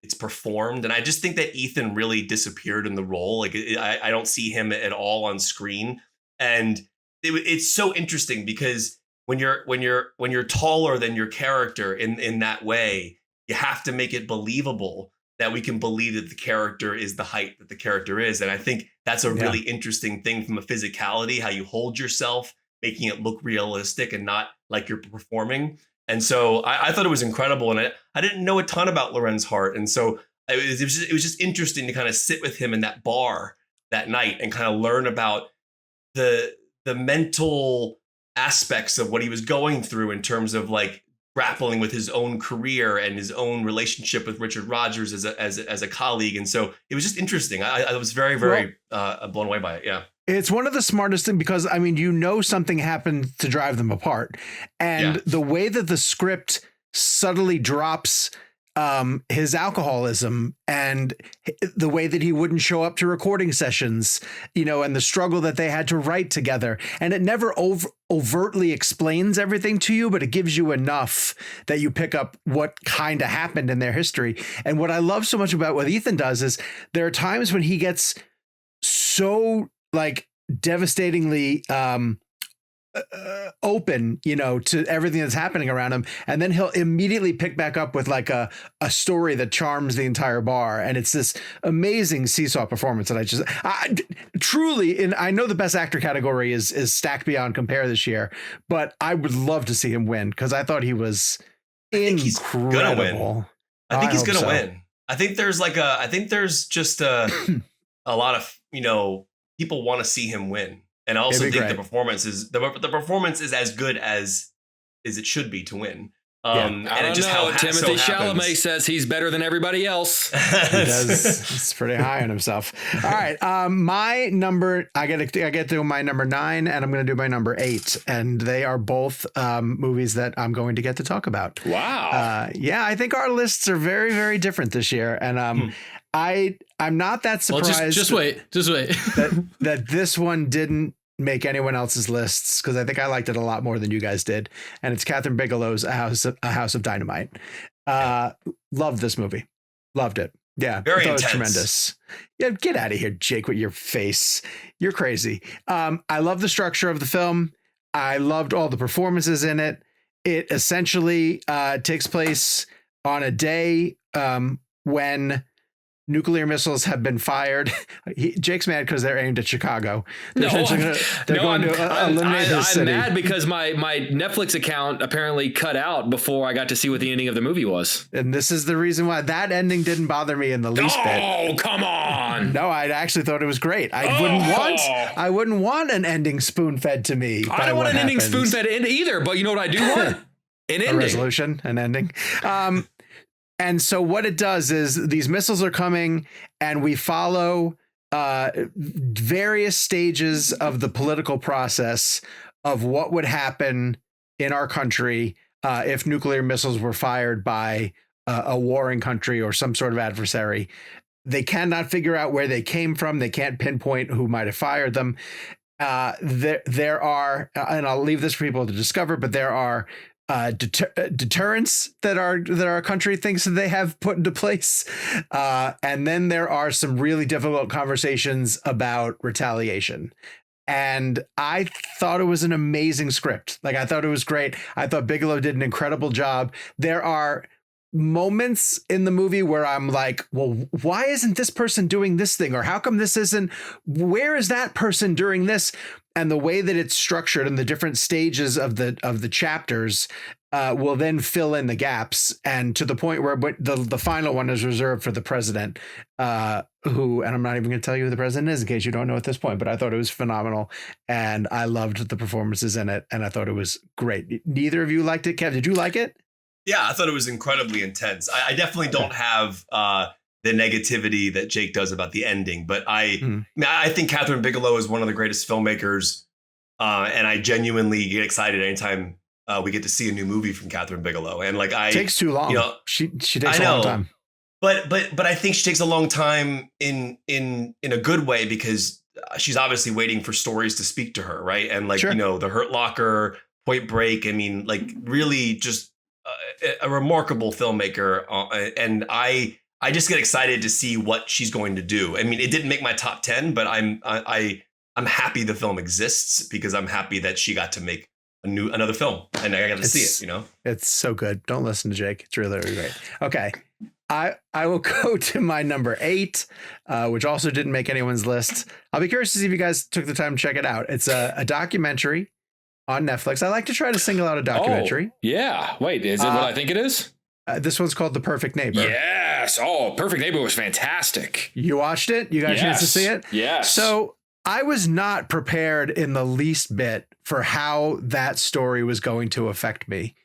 it's performed. And I just think that Ethan really disappeared in the role. Like I don't see him at all on screen. And it's so interesting because when you're taller than your character in that way, you have to make it believable that we can believe that the character is the height that the character is. And I think that's a really interesting thing from a physicality, how you hold yourself, making it look realistic and not like you're performing. And so I thought it was incredible. And I didn't know a ton about Lorenz Hart. And so it was just interesting to kind of sit with him in that bar that night and kind of learn about the mental aspects of what he was going through in terms of like grappling with his own career and his own relationship with Richard Rodgers as a colleague. And so it was just interesting. I was very, very blown away by it. Yeah. It's one of the smartest things because, I mean, something happened to drive them apart. And the way that the script subtly drops his alcoholism and the way that he wouldn't show up to recording sessions, and the struggle that they had to write together. And it never overtly explains everything to you, but it gives you enough that you pick up what kind of happened in their history. And what I love so much about what Ethan does is there are times when he gets so like devastatingly open, to everything that's happening around him. And then he'll immediately pick back up with like a story that charms the entire bar. And it's this amazing seesaw performance that I truly, and I know the best actor category is stacked beyond compare this year, but I would love to see him win because I thought he was incredible. I think he's going to win. I think there's just a lot of, people want to see him win. And I also think the performance is as good as it should be to win. I don't know. Timothy Chalamet says he's better than everybody else. He does. He's pretty high on himself. All right. My number, I get to my number 9, and I'm going to do my number 8. And they are both movies that I'm going to get to talk about. Wow. Yeah, I think our lists are very, very different this year. And I'm not that surprised. Well, just wait. that this one didn't make anyone else's lists because I think I liked it a lot more than you guys did. And it's Catherine Bigelow's A House of Dynamite. Loved this movie. Loved it. Yeah. Very intense. It was tremendous. Yeah. Get out of here, Jake, with your face. You're crazy. I love the structure of the film. I loved all the performances in it. It essentially takes place on a day when nuclear missiles have been fired. Jake's mad because they're aimed at Chicago. I'm mad because my Netflix account apparently cut out before I got to see what the ending of the movie was. And this is the reason why that ending didn't bother me in the least bit. Oh, come on. No, I actually thought it was great. I wouldn't want an ending spoon-fed to me. I don't want an ending spoon-fed either, but you know what I do want? An ending. A resolution, an ending. And so what it does is these missiles are coming and we follow various stages of the political process of what would happen in our country if nuclear missiles were fired by a warring country or some sort of adversary. They cannot figure out where they came from. They can't pinpoint who might have fired them. There are, and I'll leave this for people to discover, but there are deterrents that our country thinks that they have put into place. And then there are some really difficult conversations about retaliation. And I thought it was an amazing script. Like, I thought it was great. I thought Bigelow did an incredible job. There are moments in the movie where I'm like, well, why isn't this person doing this thing? Or how come this isn't, where is that person during this? And the way that it's structured and the different stages of the chapters will then fill in the gaps. And to the point where the final one is reserved for the president, who, and I'm not even going to tell you who the president is in case you don't know at this point, but I thought it was phenomenal. And I loved the performances in it. And I thought it was great. Neither of you liked it. Kev, did you like it? Yeah, I thought it was incredibly intense. I definitely don't have the negativity that Jake does about the ending, but I think Catherine Bigelow is one of the greatest filmmakers, and I genuinely get excited anytime we get to see a new movie from Catherine Bigelow. And like, it takes too long. She takes a long time. But I think she takes a long time in a good way because she's obviously waiting for stories to speak to her, right? And like, The Hurt Locker, Point Break. I mean, like, really just a remarkable filmmaker, and I just get excited to see what she's going to do. I mean, it didn't make my top 10, but I'm happy the film exists because I'm happy that she got to make another film and I got to see it. It's so good. Don't listen to Jake. It's really, really great. Okay, I will go to my number 8, which also didn't make anyone's list. I'll be curious to see if you guys took the time to check it out. It's a documentary on Netflix. I like to try to single out a documentary. Oh, yeah. Wait, is it what I think it is? This one's called The Perfect Neighbor. Yes. Oh, Perfect Neighbor was fantastic. You watched it? You got a chance to see it? Yes. So I was not prepared in the least bit for how that story was going to affect me.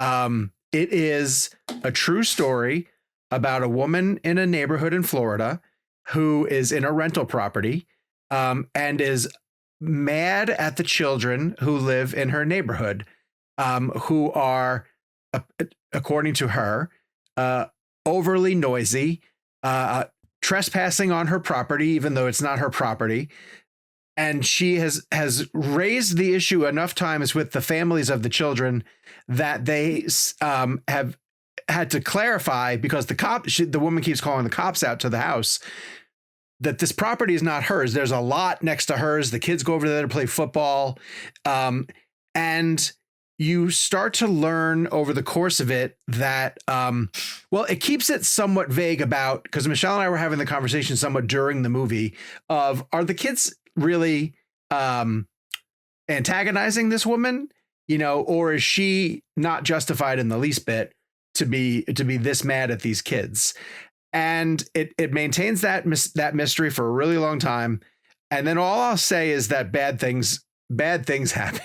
It is a true story about a woman in a neighborhood in Florida who is in a rental property and is mad at the children who live in her neighborhood, who are, according to her, overly noisy, trespassing on her property, even though it's not her property. And she has raised the issue enough times with the families of the children that they have had to clarify, because the woman keeps calling the cops out to the house, that this property is not hers. There's a lot next to hers. The kids go over there to play football. And you start to learn over the course of it that, it keeps it somewhat vague about, because Michelle and I were having the conversation somewhat during the movie of, are the kids really antagonizing this woman, or is she not justified in the least bit to be this mad at these kids? And it maintains that mystery for a really long time. And then all I'll say is that bad things happen.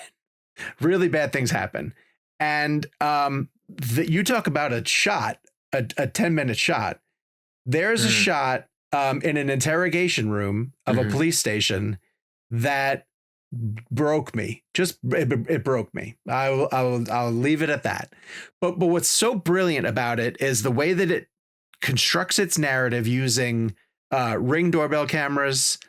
Really bad things happen. And you talk about a shot, a 10-minute shot. There's a shot in an interrogation room of a police station that broke me. It broke me. I'll leave it at that. But what's so brilliant about it is the way that it constructs its narrative using Ring doorbell cameras,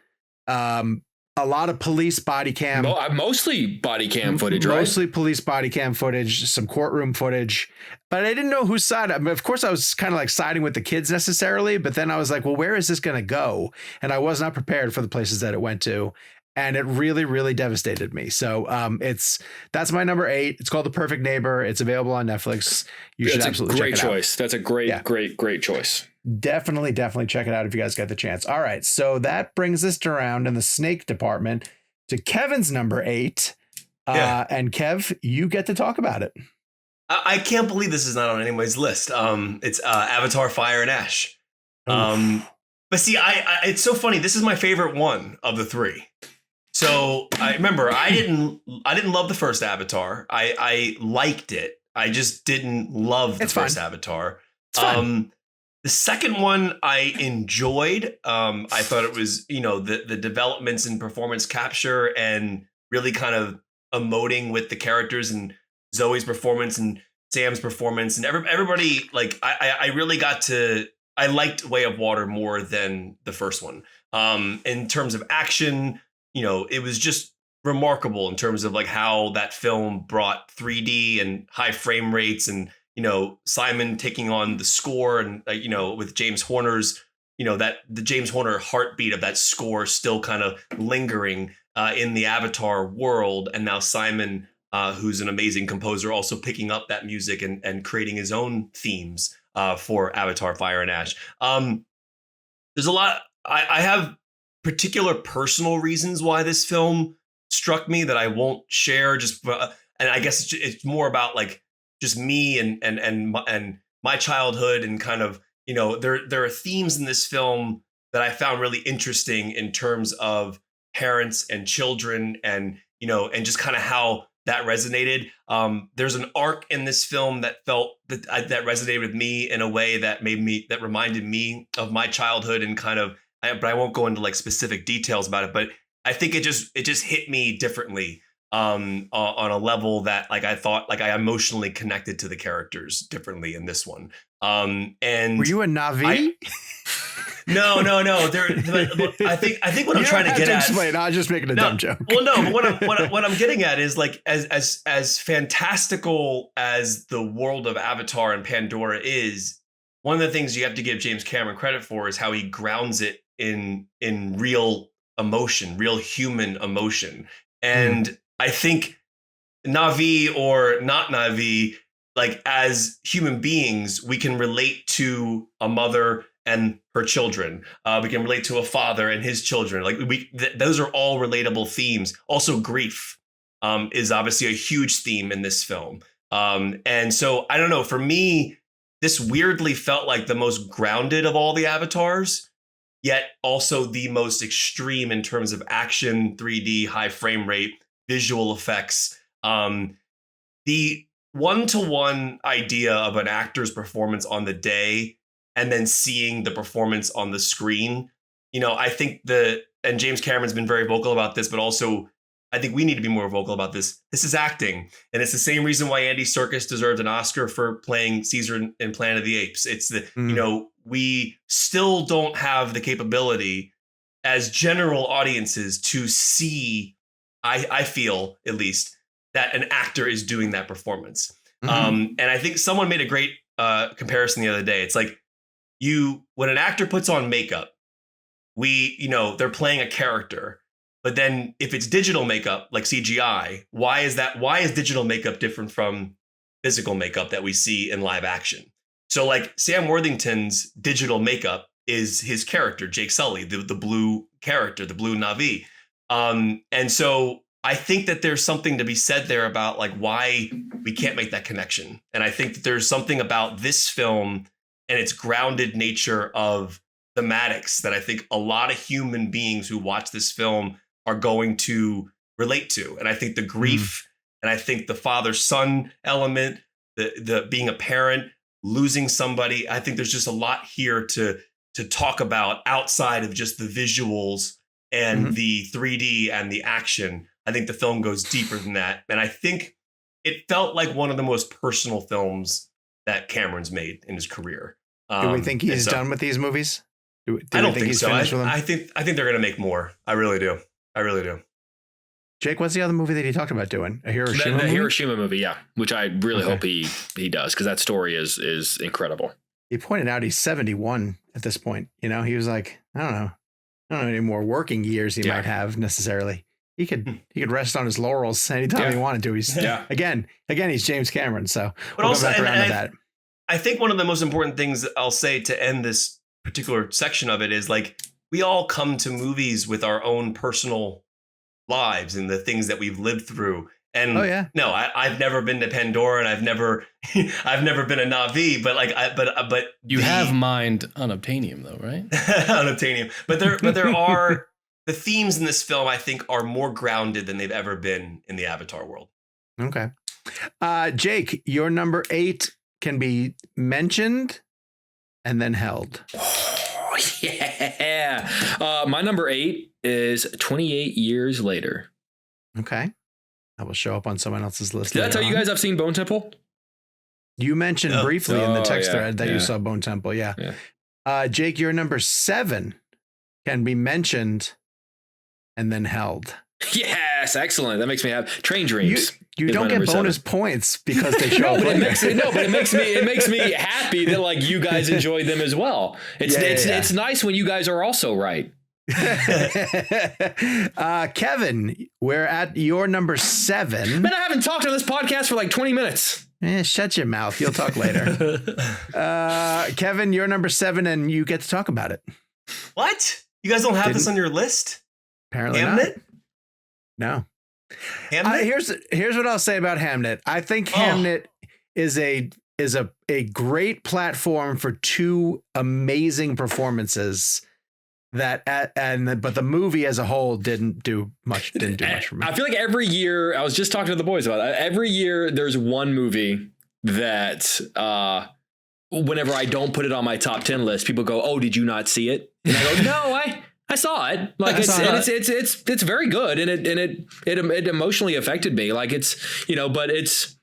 a lot of police body cam, mostly body cam footage, right? Mostly police body cam footage, some courtroom footage, but I didn't know whose side. I mean, of course, I was kind of like siding with the kids necessarily, but then I was like, well, where is this going to go? And I was not prepared for the places that it went to. And it really, really devastated me. So that's my number 8. It's called The Perfect Neighbor. It's available on Netflix. You should absolutely check it out. Great choice. That's a great choice. Definitely check it out if you guys get the chance. All right. So that brings us around in the snake department to Kevin's number 8. And Kev, you get to talk about it. I can't believe this is not on anyone's list. It's Avatar: Fire and Ash. But see, it's so funny. This is my favorite one of the 3. So I remember I didn't love the first Avatar. I liked it. I just didn't love the first Avatar. The second one I enjoyed. I thought it was, the developments in performance capture and really kind of emoting with the characters and Zoe's performance and Sam's performance and everybody. Like I really I liked Way of Water more than the first one. In terms of action, it was just remarkable in terms of like how that film brought 3D and high frame rates and, Simon taking on the score and, with James Horner's, that the James Horner heartbeat of that score still kind of lingering in the Avatar world. And now Simon, who's an amazing composer, also picking up that music and creating his own themes for Avatar: Fire and Ash. There's a lot. I have particular personal reasons why this film struck me that I won't share. And I guess it's more about like just me and my childhood and kind of, there are themes in this film that I found really interesting in terms of parents and children and just kind of how that resonated. There's an arc in this film that that resonated with me in a way that reminded me of my childhood and kind of, but I won't go into like specific details about it, but I think it just hit me differently on a level that like I thought like I emotionally connected to the characters differently in this one. And were you a Na'vi? No. I think what I'm trying to get at. Explain. I was just making a dumb joke. Well, no. But what I'm getting at is like as fantastical as the world of Avatar and Pandora is, one of the things you have to give James Cameron credit for is how he grounds it in real emotion, real human emotion. And I think Na'vi or not Na'vi, like as human beings, we can relate to a mother and her children. We can relate to a father and his children. Like those are all relatable themes. Also, grief is obviously a huge theme in this film. And so I don't know. For me, this weirdly felt like the most grounded of all the Avatars, yet also the most extreme in terms of action, 3D, high frame rate, visual effects. The one-to-one idea of an actor's performance on the day and then seeing the performance on the screen, I think and James Cameron's been very vocal about this, but also I think we need to be more vocal about this. This is acting. And it's the same reason why Andy Serkis deserved an Oscar for playing Caesar in Planet of the Apes. It's we still don't have the capability as general audiences to see, I feel at least, that an actor is doing that performance. And I think someone made a great comparison the other day. It's like when an actor puts on makeup, they're playing a character. But then if it's digital makeup, like CGI, why is digital makeup different from physical makeup that we see in live action? So like Sam Worthington's digital makeup is his character, Jake Sully, the blue character, the blue Na'vi. And so I think that there's something to be said there about like why we can't make that connection. And I think that there's something about this film and its grounded nature of thematics that I think a lot of human beings who watch this film are going to relate to. And I think the grief and I think the father-son element, the being a parent, losing somebody, I think there's just a lot here to talk about outside of just the visuals and the 3D and the action. I think the film goes deeper than that. And I think it felt like one of the most personal films that Cameron's made in his career. Do we think he's done with these movies? I don't think so. I think they're going to make more. I really do. Jake, what's the other movie that he talked about doing? A Hiroshima movie? Hiroshima movie, yeah. Which I really hope he does, because that story is incredible. He pointed out he's 71 at this point. He was like, I don't know how many more working years he might have necessarily. He could rest on his laurels anytime he wanted to. He's again, he's James Cameron. So we'll go back around to that. I think one of the most important things that I'll say to end this particular section of it is like, we all come to movies with our own personal lives and the things that we've lived through. And no, I've never been to Pandora, and I've never been a Na'vi, but you have mined unobtainium though, right? Unobtainium. But there are the themes in this film, I think, are more grounded than they've ever been in the Avatar world. Okay. Jake, your number 8 can be mentioned and then held. Oh, yeah. My number 8 is 28 Years Later. Okay. That will show up on someone else's list. Did I tell you guys I've seen Bone Temple? You mentioned briefly in the text thread that you saw Bone Temple. Yeah. Jake, your number 7 can be mentioned and then held. Yes, excellent. That makes me have Train Dreams. You don't get bonus points because they show up. But it makes me happy that like you guys enjoyed them as well. It's nice when you guys are also right. Kevin, we're at your number 7. Man, I haven't talked on this podcast for like 20 minutes. Shut your mouth. You'll talk later. Kevin, you're number 7 and you get to talk about it. What? You guys don't have this on your list? Apparently Hamnet? Not. No. Hamnet? Here's what I'll say about Hamnet. I think Hamnet is a great platform for 2 amazing performances but the movie as a whole didn't do much for me. I feel like every year, I was just talking to the boys about it. Every year there's one movie that whenever I don't put it on my top 10 list, people go, "Oh, did you not see it?" And I go, "No, I saw it. Like it's very good, and it emotionally affected me. Like it's, but it's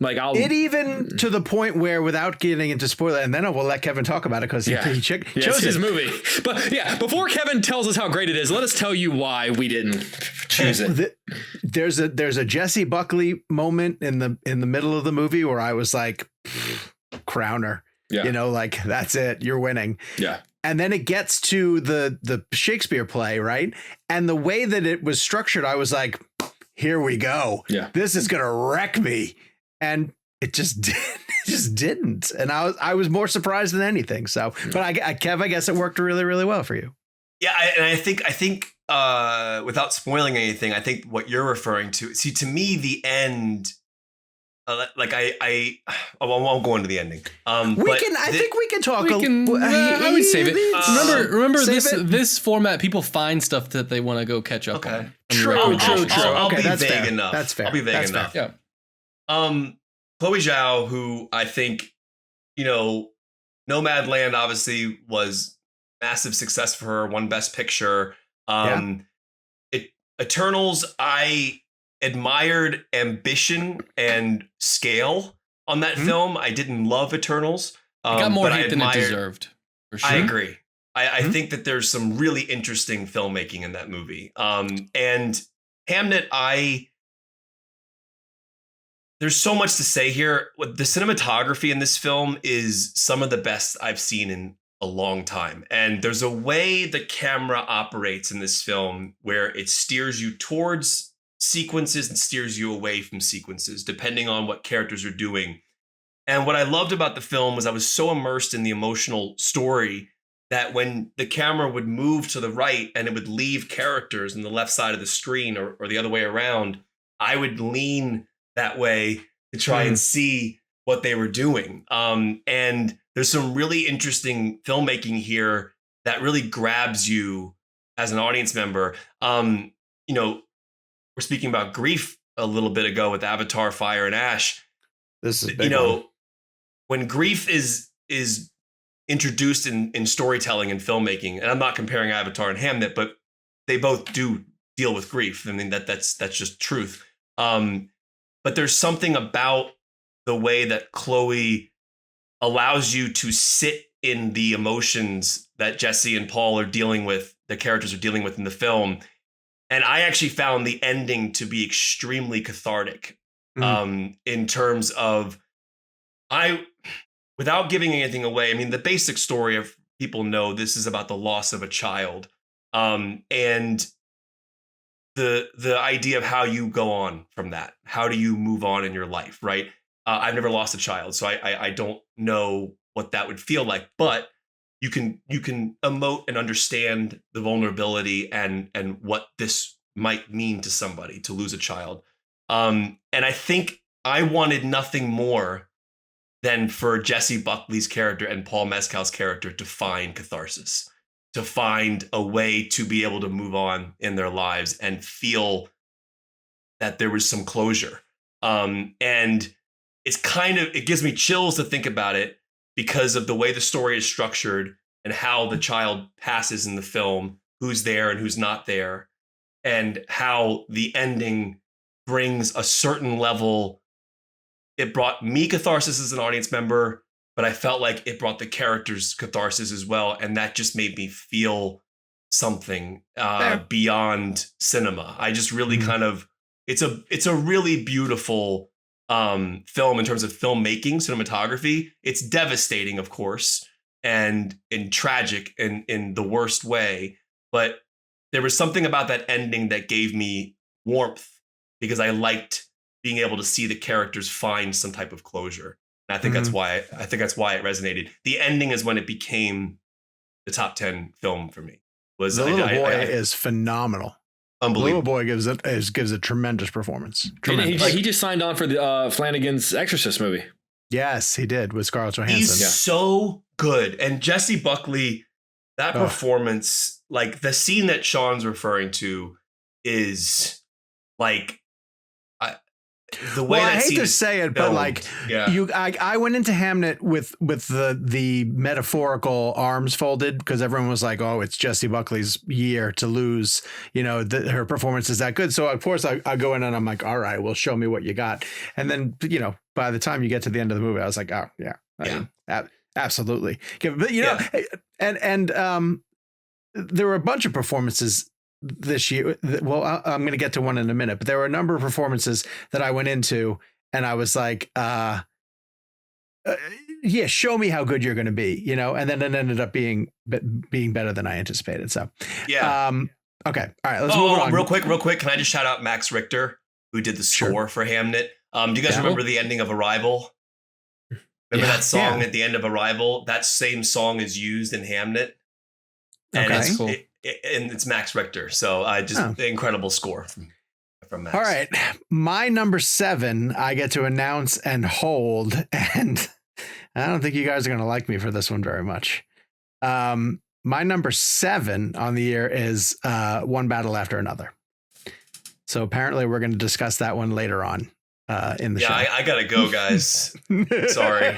like even to the point where, without getting into spoiler, and then I will let Kevin talk about it because he chose his movie. But before Kevin tells us how great it is, let us tell you why we didn't choose it. There's a Jesse Buckley moment in the middle of the movie where I was like, Crowner, like that's it, you're winning. Yeah. And then it gets to the Shakespeare play, right? And the way that it was structured, I was like, here we go. Yeah. This is going to wreck me. And it just didn't. And I was more surprised than anything. So, but Kev, I guess it worked really, really well for you. Yeah. And I think without spoiling anything, I think what you're referring to, see, to me, the end, like I won't go into the ending. I think we can talk. I would save it. Remember this format. People find stuff that they want to go catch up on. True. I'll be that's vague fair. enough. That's fair. I'll be vague enough. Fair. Yeah. Chloe Zhao, who I think, Nomadland obviously was massive success for her. Won Best Picture. Eternals, I admired ambition and scale on that film. I didn't love Eternals. It got more hate than it deserved. For sure. I agree. I think that there's some really interesting filmmaking in that movie. And Hamnet, there's so much to say here. The cinematography in this film is some of the best I've seen in a long time. And there's a way the camera operates in this film where it steers you towards sequences and steers you away from sequences, depending on what characters are doing. And what I loved about the film was I was so immersed in the emotional story that when the camera would move to the right and it would leave characters on the left side of the screen or the other way around, I would lean that way to try and see what they were doing. And there's some really interesting filmmaking here that really grabs you as an audience member. We're speaking about grief a little bit ago with Avatar, Fire and Ash. This is a big one. When grief is introduced in storytelling and filmmaking, and I'm not comparing Avatar and Hamnet, but they both do deal with grief. I mean, that's just truth. But there's something about the way that Chloe allows you to sit in the emotions that Jesse and Paul are dealing with, the characters are dealing with in the film. And I actually found the ending to be extremely cathartic in terms of, without giving anything away, I mean, the basic story of people know this is about the loss of a child. And the idea of how you go on from that. How do you move on in your life, right? I've never lost a child, so I don't know what that would feel like, but you can emote and understand the vulnerability and what this might mean to somebody to lose a child. And I think I wanted nothing more than for Jesse Buckley's character and Paul Mescal's character to find catharsis, to find a way to be able to move on in their lives and feel that there was some closure. And it gives me chills to think about it because of the way the story is structured and how the child passes in the film, who's there and who's not there, and how the ending brings a certain level. It brought me catharsis as an audience member, but I felt like it brought the characters catharsis as well. And that just made me feel something beyond cinema. I just really kind of, it's a really beautiful film in terms of filmmaking, cinematography. It's devastating, of course, and tragic in the worst way. But there was something about that ending that gave me warmth because I liked being able to see the characters find some type of closure. And I think that's why it resonated. The ending is when it became the top 10 film for me. The little boy is phenomenal. Unbelievable. The little boy gives a tremendous performance. Tremendous. He just signed on for the Flanagan's Exorcist movie. Yes, he did with Scarlett Johansson. He's so good. And Jesse Buckley, that performance, like the scene that Sean's referring to is like, the way I hate to say it, but like I went into Hamnet with the metaphorical arms folded because everyone was like, "Oh, it's Jessie Buckley's year to lose." Her performance is that good. So of course I go in and I'm like, "All right, well, show me what you got." And then by the time you get to the end of the movie, I was like, "Oh yeah, absolutely." But and there were a bunch of performances this year. Well, I'm going to get to one in a minute, but there were a number of performances that I went into and I was like, show me how good you're going to be, and then it ended up being better than I anticipated. So, okay. All right. Let's move on. Real quick. Can I just shout out Max Richter, who did the score for Hamnet? Do you guys remember the ending of Arrival? Remember that song at the end of Arrival? That same song is used in Hamnet. And it's cool. And it's Max Richter. So the incredible score from Max. All right. My number 7, I get to announce and hold. And I don't think you guys are going to like me for this one very much. My number 7 on the year is One Battle After Another. So apparently we're going to discuss that one later on. in the show. Yeah, I gotta go, guys. Sorry.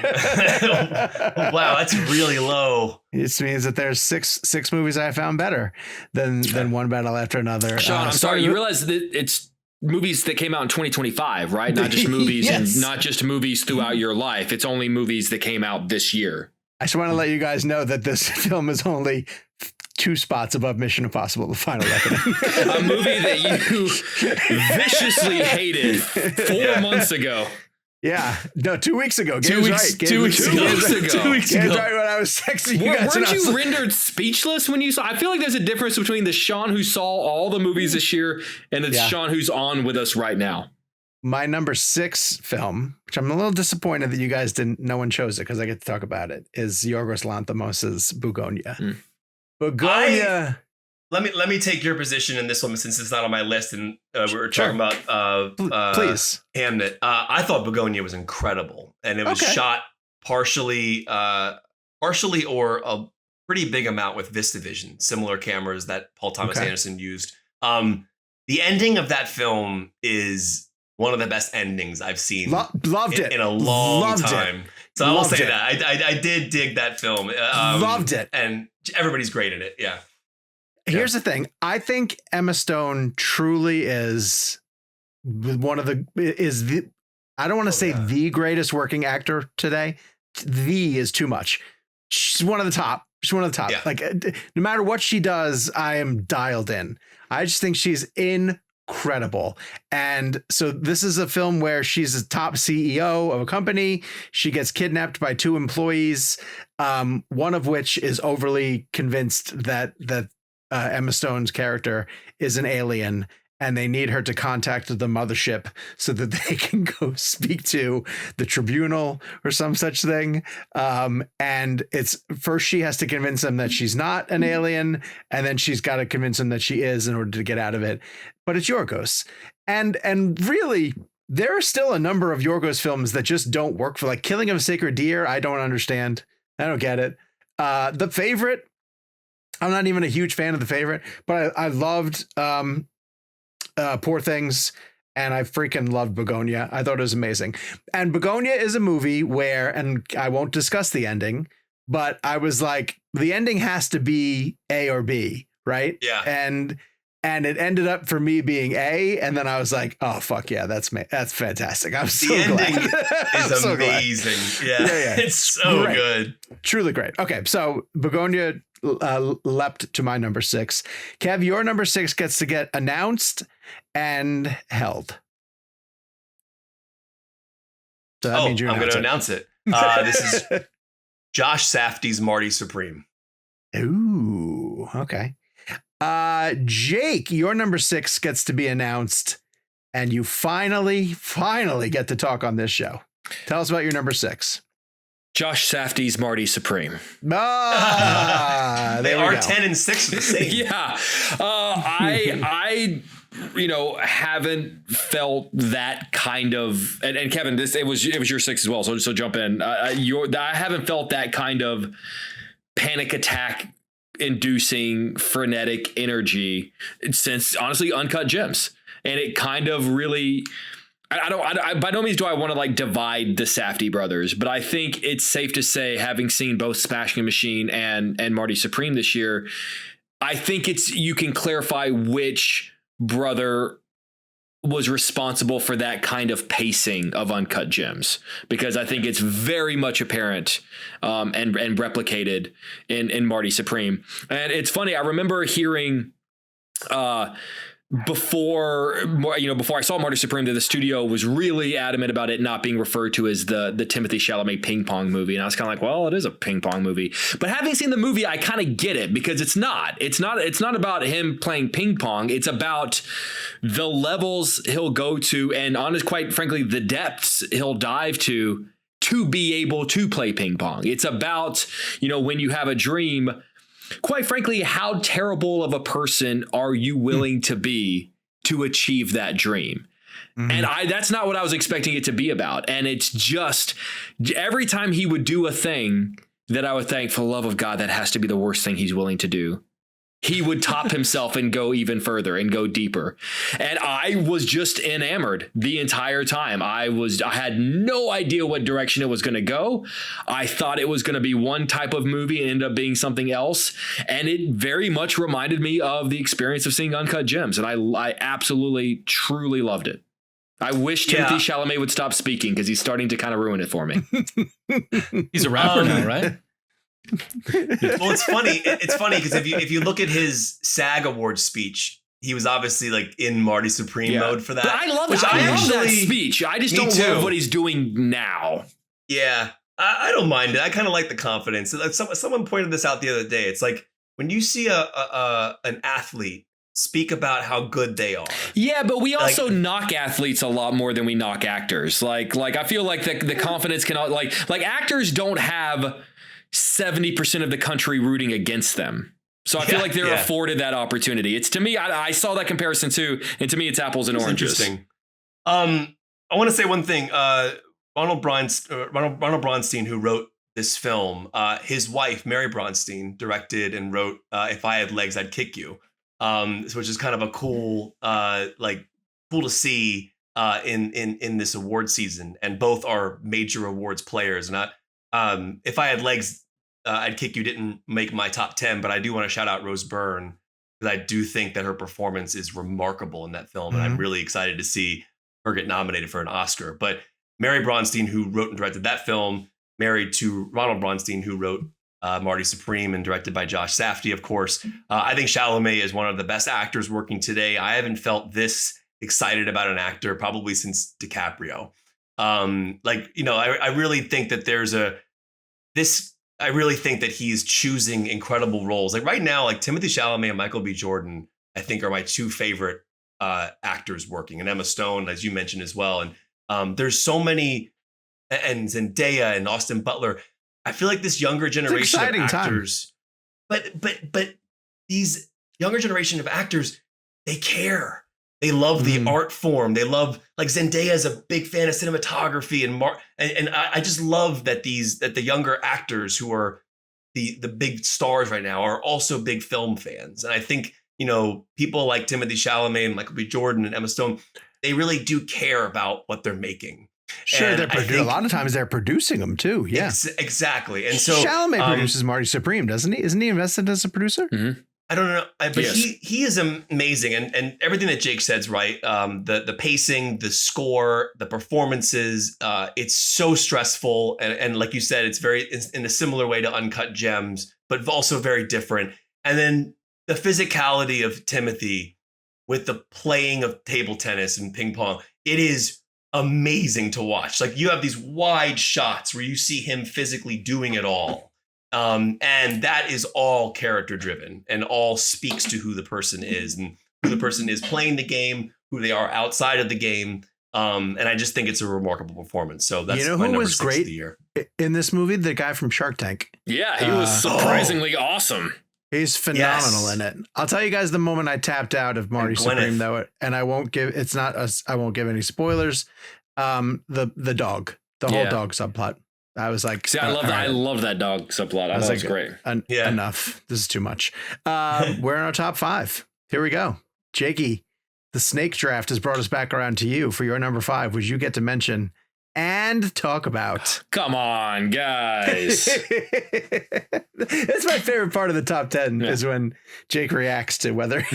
Wow, that's really low. This means that there's six movies I found better than one battle after another. Sean, I'm sorry. You realize that it's movies that came out in 2025, right? Not just movies Yes. and not just movies throughout your life. It's only movies that came out this year. I just want to let you guys know that this film is only 2 spots above Mission Impossible: The Final Reckoning. A movie that you viciously hated 4 months ago. Yeah, no, 2 weeks ago. Gabe's 2 weeks, right. Gabe 2 was- weeks Gabe ago. was right. 2 weeks Gabe's ago. right when I was texting you guys. and Weren't I was you like, rendered speechless when you saw? I feel like there's a difference between the Sean who saw all the movies this year and the Sean who's on with us right now. my number 6 film, which I'm a little disappointed that you guys no one chose it because I get to talk about it, is Yorgos Lanthimos' Bugonia. Bugonia. Let me take your position in this one since it's not on my list, and we're talking about Please. Hamnet. I thought Begonia was incredible, and it was shot partially or a pretty big amount with VistaVision, similar cameras that Paul Thomas Anderson used. The ending of that film is one of the best endings I've seen. Loved it in a long time. So I will say it. that I did dig that film. Loved it, and everybody's great in it. Yeah. Here's the thing. I think Emma Stone truly is one of the I don't want to say the greatest working actor today. The is too much. She's one of the top. She's one of the top. Yeah. Like no matter what she does, I am dialed in. I just think she's incredible. And so this is a film where she's a top CEO of a company. She gets kidnapped by 2 employees, one of which is overly convinced that Emma Stone's character is an alien, and they need her to contact the mothership so that they can go speak to the tribunal or some such thing. And it's first she has to convince them that she's not an alien, and then she's got to convince them that she is in order to get out of it. But it's Yorgos. And really, there are still a number of Yorgos films that just don't work for, like Killing of a Sacred Deer. I don't understand. I don't get it. The Favorite, I'm not even a huge fan of The Favorite, but I loved Poor Things, and I freaking loved Begonia. I thought it was amazing. And Begonia is a movie where, and I won't discuss the ending, but I was like, the ending has to be A or B, right? Yeah. And it ended up for me being A, and then I was like, oh fuck yeah, that's fantastic. I'm so glad. The ending is amazing. Yeah. It's so great. Good. Truly great. Okay, so Begonia leapt to my number 6. Kev, your number 6 gets to get announced and held. So that means I'm going to announce it. This is Josh Safdie's Marty Supreme. Ooh, okay. Jake, your number 6 gets to be announced, and you finally get to talk on this show. Tell us about your number 6. Josh Safdie's Marty Supreme. They are 10 and 6 are the same. Yeah. I haven't felt that kind of, and Kevin, it was your 6 as well. So jump in. I haven't felt that kind of panic attack inducing frenetic energy since honestly Uncut Gems. And it kind of really, I by no means do I want to like divide the Safdie brothers, but I think it's safe to say, having seen both Smashing Machine and Marty Supreme this year, I think you can clarify which brother was responsible for that kind of pacing of Uncut Gems, because I think it's very much apparent and replicated in Marty Supreme. And it's funny, I remember hearing before I saw Marty Supreme, that the studio was really adamant about it not being referred to as the Timothée Chalamet ping pong movie. And I was kind of like, well, it is a ping pong movie. But having seen the movie, I kind of get it, because it's not about him playing ping pong. It's about the levels he'll go to, and quite frankly, the depths he'll dive to be able to play ping pong. It's about, when you have a dream, quite frankly, how terrible of a person are you willing to be to achieve that dream? Mm-hmm. And that's not what I was expecting it to be about. And it's just every time he would do a thing that I would think, for the love of God, that has to be the worst thing he's willing to do. he would top himself and go even further and go deeper. And I was just enamored the entire time. I had no idea what direction it was going to go. I thought it was going to be one type of movie and ended up being something else. And it very much reminded me of the experience of seeing Uncut Gems. And I absolutely, truly loved it. I wish Timothy Chalamet would stop speaking because he's starting to kind of ruin it for me. He's a rapper now, right? Well, it's funny. It's funny because if you look at his SAG Awards speech, he was obviously like in Marty Supreme mode for that. But I love that speech. I just don't love what he's doing now. Yeah, I don't mind it. I kind of like the confidence. Someone pointed this out the other day. It's like when you see an athlete speak about how good they are. Yeah, but we also knock athletes a lot more than we knock actors. Like I feel like the confidence can like actors don't have 70% of the country rooting against them. So I feel like they're afforded that opportunity. It's, to me, I saw that comparison too, and to me it's apples and oranges. Interesting. I want to say one thing. Ronald Bronstein, who wrote this film, his wife Mary Bronstein directed and wrote "If I Had Legs, I'd Kick You," which is kind of a cool to see in this award season. And both are major awards players. And If I Had Legs, I'd Kick You didn't make my top 10, but I do want to shout out Rose Byrne because I do think that her performance is remarkable in that film. And I'm really excited to see her get nominated for an Oscar. But Mary Bronstein, who wrote and directed that film, married to Ronald Bronstein, who wrote Marty Supreme and directed by Josh Safdie, of course. I think Chalamet is one of the best actors working today. I haven't felt this excited about an actor probably since DiCaprio. I really think that I really think that he's choosing incredible roles. Like right now, like Timothy Chalamet and Michael B. Jordan, I think are my two favorite actors working, and Emma Stone, as you mentioned as well. And there's so many, and Zendaya and Austin Butler. I feel like this younger generation of actors, but these younger generation of actors, they care. They love the art form. They love, like, Zendaya is a big fan of cinematography, and I just love that the younger actors who are the big stars right now are also big film fans. And I think, people like Timothy Chalamet and Michael B. Jordan and Emma Stone, they really do care about what they're making. Sure, a lot of times they're producing them too. Yeah, exactly. And so Chalamet produces Marty Supreme, doesn't he? Isn't he invested as a producer? Mm-hmm. I don't know, but he is amazing, and everything that Jake said's right. The pacing, the score, the performances, it's so stressful, and like you said, it's in a similar way to Uncut Gems, but also very different. And then the physicality of Timothy with the playing of table tennis and ping pong, it is amazing to watch. Like, you have these wide shots where you see him physically doing it all. And that is all character driven and all speaks to who the person is and who the person is playing the game, who they are outside of the game. And I just think it's a remarkable performance. So that's who was great in this movie? The guy from Shark Tank. Yeah, he was surprisingly awesome. He's phenomenal in it. I'll tell you guys the moment I tapped out of Marty Supreme, though, and I won't give any spoilers. The dog, the whole dog subplot. I was like, see, I loved that dog subplot. I thought it was great. Enough. This is too much. We're in our top 5. Here we go. Jakey, the snake draft has brought us back around to you for your number 5, which you get to mention and talk about. Come on, guys. That's my favorite part of the top 10 is when Jake reacts to whether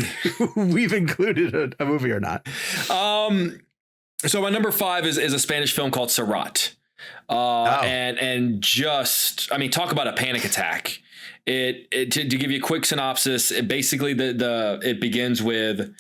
we've included a movie or not. So my number 5 is a Spanish film called Surratt. And just, I mean, talk about a panic attack. To give you a quick synopsis, it basically it begins with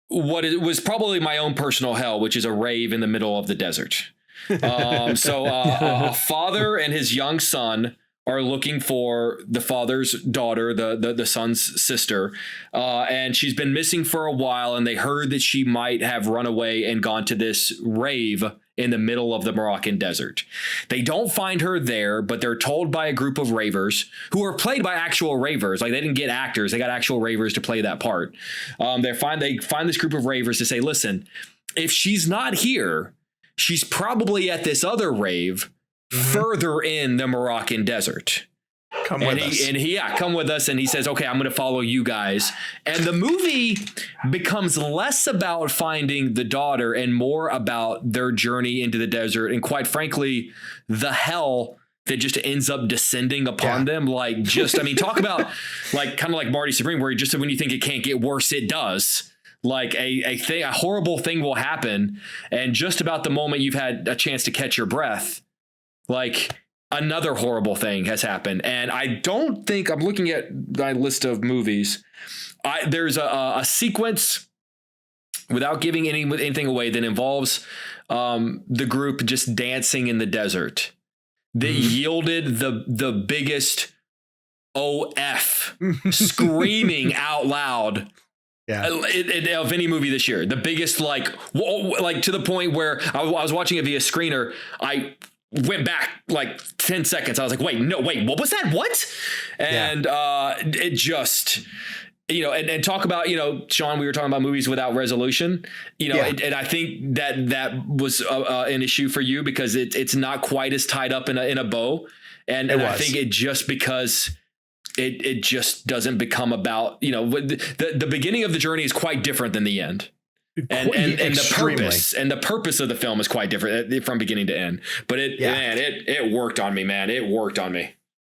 what was probably my own personal hell, which is a rave in the middle of the desert. A father and his young son are looking for the father's daughter, the son's sister, and she's been missing for a while, and they heard that she might have run away and gone to this rave in the middle of the Moroccan desert. They don't find her there, but they're told by a group of ravers who are played by actual ravers. Like, they didn't get actors, they got actual ravers to play that part. They find this group of ravers to say, listen, if she's not here, she's probably at this other rave further in the Moroccan desert. Come with us. Come with us. And he says, okay, I'm going to follow you guys. And the movie becomes less about finding the daughter and more about their journey into the desert. And quite frankly, the hell that just ends up descending upon them. Like, just, I mean, talk about like, kind of like Marty Supreme, where just when you think it can't get worse, it does. Like a horrible thing will happen. And just about the moment you've had a chance to catch your breath, like another horrible thing has happened. And I don't think, I'm looking at my list of movies. There's a sequence, without giving anything away, that involves the group just dancing in the desert. They yielded the biggest OF screaming out loud of any movie this year. The biggest, like to the point where I was watching it via screener. I went back like 10 seconds. I was like, wait, what was that? What? And it just, and talk about, Sean, we were talking about movies without resolution, and I think that was an issue for you because it's not quite as tied up in a bow. And I think it just because it just doesn't become about, the beginning of the journey is quite different than the end. And the purpose of the film is quite different from beginning to end. But it worked on me, man. It worked on me.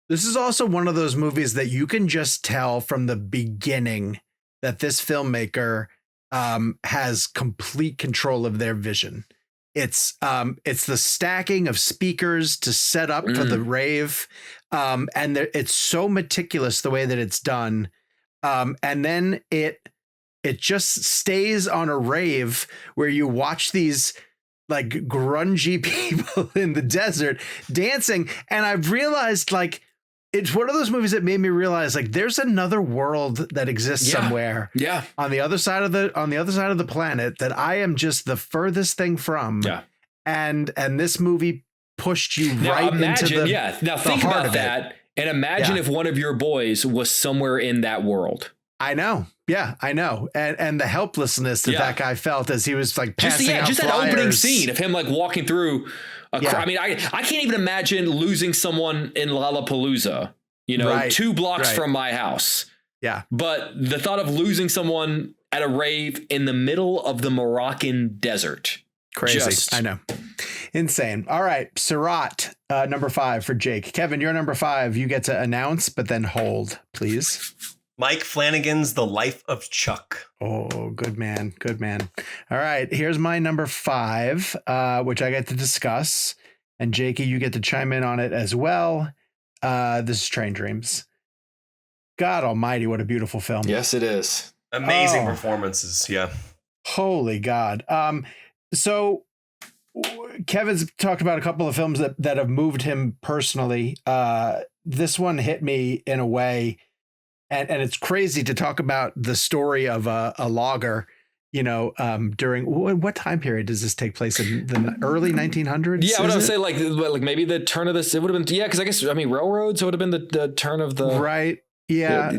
This is also one of those movies that you can just tell from the beginning that this filmmaker has complete control of their vision. It's the stacking of speakers to set up for the rave. And it's so meticulous the way that it's done. And then it just stays on a rave where you watch these like grungy people in the desert dancing. And I've realized, like, it's one of those movies that made me realize, like, there's another world that exists somewhere on the other side of the planet that I am just the furthest thing from. Yeah. And this movie pushed you into the Now think about that and imagine if one of your boys was somewhere in that world. I know. Yeah, I know. And the helplessness that guy felt as he was like passing out just flyers. That opening scene of him like walking through I mean, I can't even imagine losing someone in Lollapalooza, 2 blocks from my house. Yeah. But the thought of losing someone at a rave in the middle of the Moroccan desert. Crazy. I know. Insane. All right. Surratt, number 5 for Jake. Kevin, you're number 5. You get to announce, but then hold, please. Mike Flanagan's The Life of Chuck. Oh, good man. Good man. All right. Here's my number 5, which I get to discuss. And Jakey, you get to chime in on it as well. This is Train Dreams. God almighty, what a beautiful film. Yes, it is. Amazing performances. Yeah. Holy God. So Kevin's talked about a couple of films that have moved him personally. This one hit me in a way. And it's crazy to talk about the story of a logger, during what time period does this take place in the early 1900s? Yeah, I would say like maybe the turn of this. It would have been because I guess railroads. It would have been the turn of the the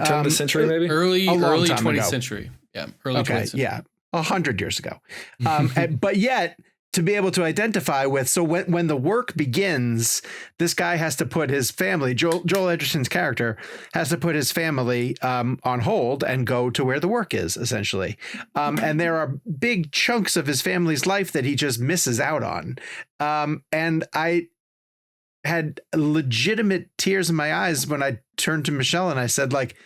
turn of the century, maybe early 20th century. Yeah, early 20th century. Yeah, 100 years ago. But yet, to be able to identify with, so when the work begins, this guy has to put his family, Joel Edgerton's character has to put his family on hold and go to where the work is, essentially. And there are big chunks of his family's life that he just misses out on. And I had legitimate tears in my eyes when I turned to Michelle and I said, like,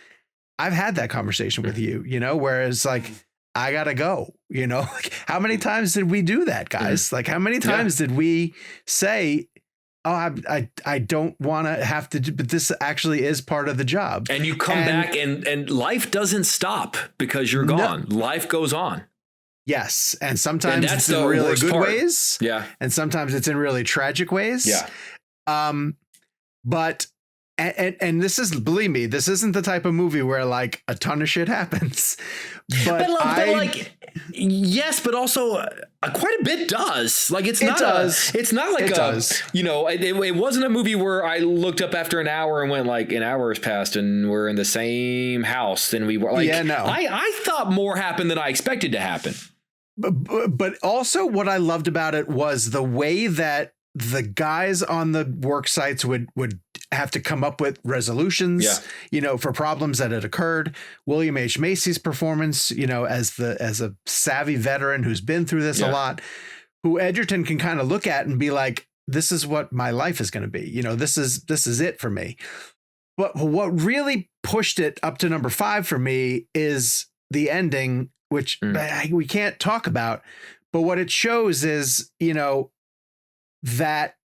I've had that conversation with you, whereas like, I gotta go, like, how many times did we do that, guys? Like, how many times did we say, oh, I don't want to have to do, but this actually is part of the job. And you come back and life doesn't stop because you're gone. Life goes on. Yes. And sometimes it's in really good ways. Yeah. And sometimes it's in really tragic ways. Yeah. But and this is, believe me, this isn't the type of movie where like a ton of shit happens. But yes, but also quite a bit does. Like it wasn't a movie where I looked up after an hour and went like an hour has passed and we're in the same house and we were like, I thought more happened than I expected to happen. But also what I loved about it was the way that the guys on the work sites would have to come up with resolutions, for problems that had occurred. William H. Macy's performance, as a savvy veteran who's been through this a lot, who Edgerton can kind of look at and be like, this is what my life is going to be. This is it for me. But what really pushed it up to number 5 for me is the ending, which we can't talk about. But what it shows is, that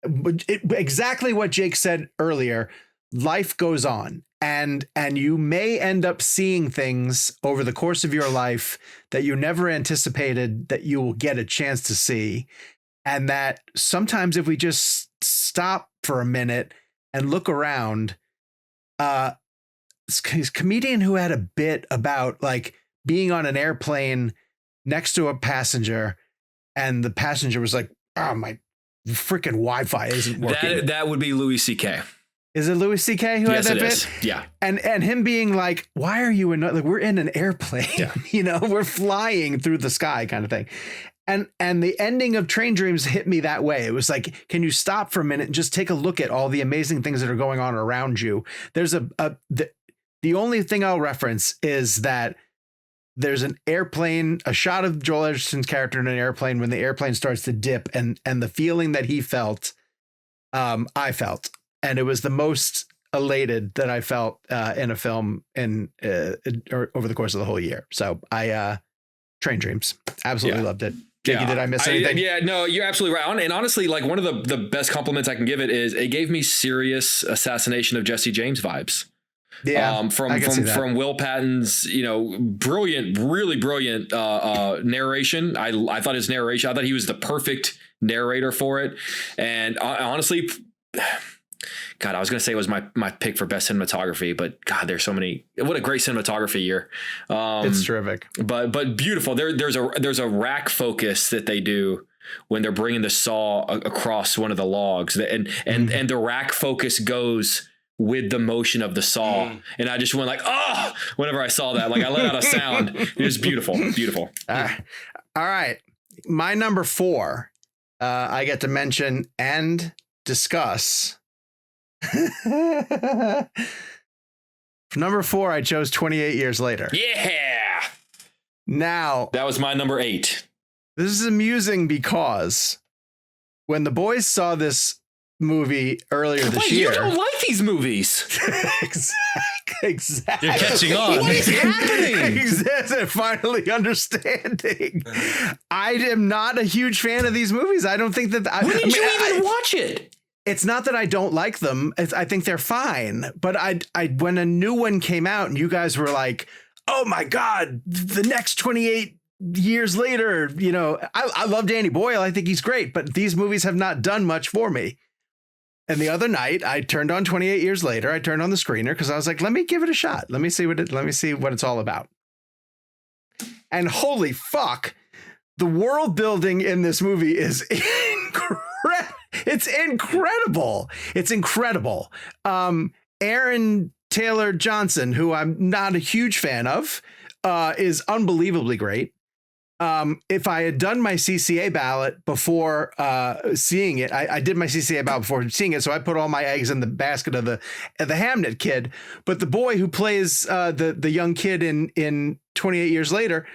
exactly what Jake said earlier, life goes on, and you may end up seeing things over the course of your life that you never anticipated that you will get a chance to see. And that sometimes if we just stop for a minute and look around, this comedian who had a bit about like being on an airplane next to a passenger, and the passenger was like, oh, my freaking Wi-Fi isn't working. That would be Louis C.K. Is it Louis C.K. who had that bit? Is. Yeah. And him being like, why are you like, we're in an airplane, we're flying through the sky kind of thing. And the ending of Train Dreams hit me that way. It was like, can you stop for a minute and just take a look at all the amazing things that are going on around you? There's the only thing I'll reference is that there's an airplane, a shot of Joel Edgerton's character in an airplane when the airplane starts to dip, and the feeling that he felt, I felt, and it was the most elated that I felt in a film over the course of the whole year. So Train Dreams, absolutely loved it. Jakey, did I miss anything? No, you're absolutely right. And honestly, like one of the best compliments I can give it is it gave me serious Assassination of Jesse James vibes. Yeah, from Will Patton's, brilliant, really brilliant narration. I thought his narration, I thought he was the perfect narrator for it. And honestly, God, I was going to say it was my pick for best cinematography, but God, there's so many. What a great cinematography year. It's terrific, but beautiful. There's a rack focus that they do when they're bringing the saw across one of the logs, and the rack focus goes with the motion of the saw. And I just went like, oh, whenever I saw that, like I let out a sound. It was beautiful. All right. My number 4, I get to mention and discuss. Number 4, I chose 28 Years Later. Yeah. Now, that was my number 8. This is amusing because when the boys saw this movie earlier this year. You don't like these movies. Exactly. You're catching on. What is happening? Finally understanding. I am not a huge fan of these movies. I don't think that. When did you even watch it? It's not that I don't like them. I think they're fine. But I when a new one came out and you guys were like, oh my God, the next 28 years later, I love Danny Boyle. I think he's great. But these movies have not done much for me. And the other night, I turned on 28 Years Later. I turned on the screener because I was like, let me give it a shot. Let me see what it's all about. And holy fuck, the world building in this movie is It's incredible. It's incredible. Aaron Taylor Johnson, who I'm not a huge fan of, is unbelievably great. If I had done my CCA ballot before seeing it, I did my CCA ballot before seeing it, so I put all my eggs in the basket of the Hamnet kid. But the boy who plays the young kid in 28 Years Later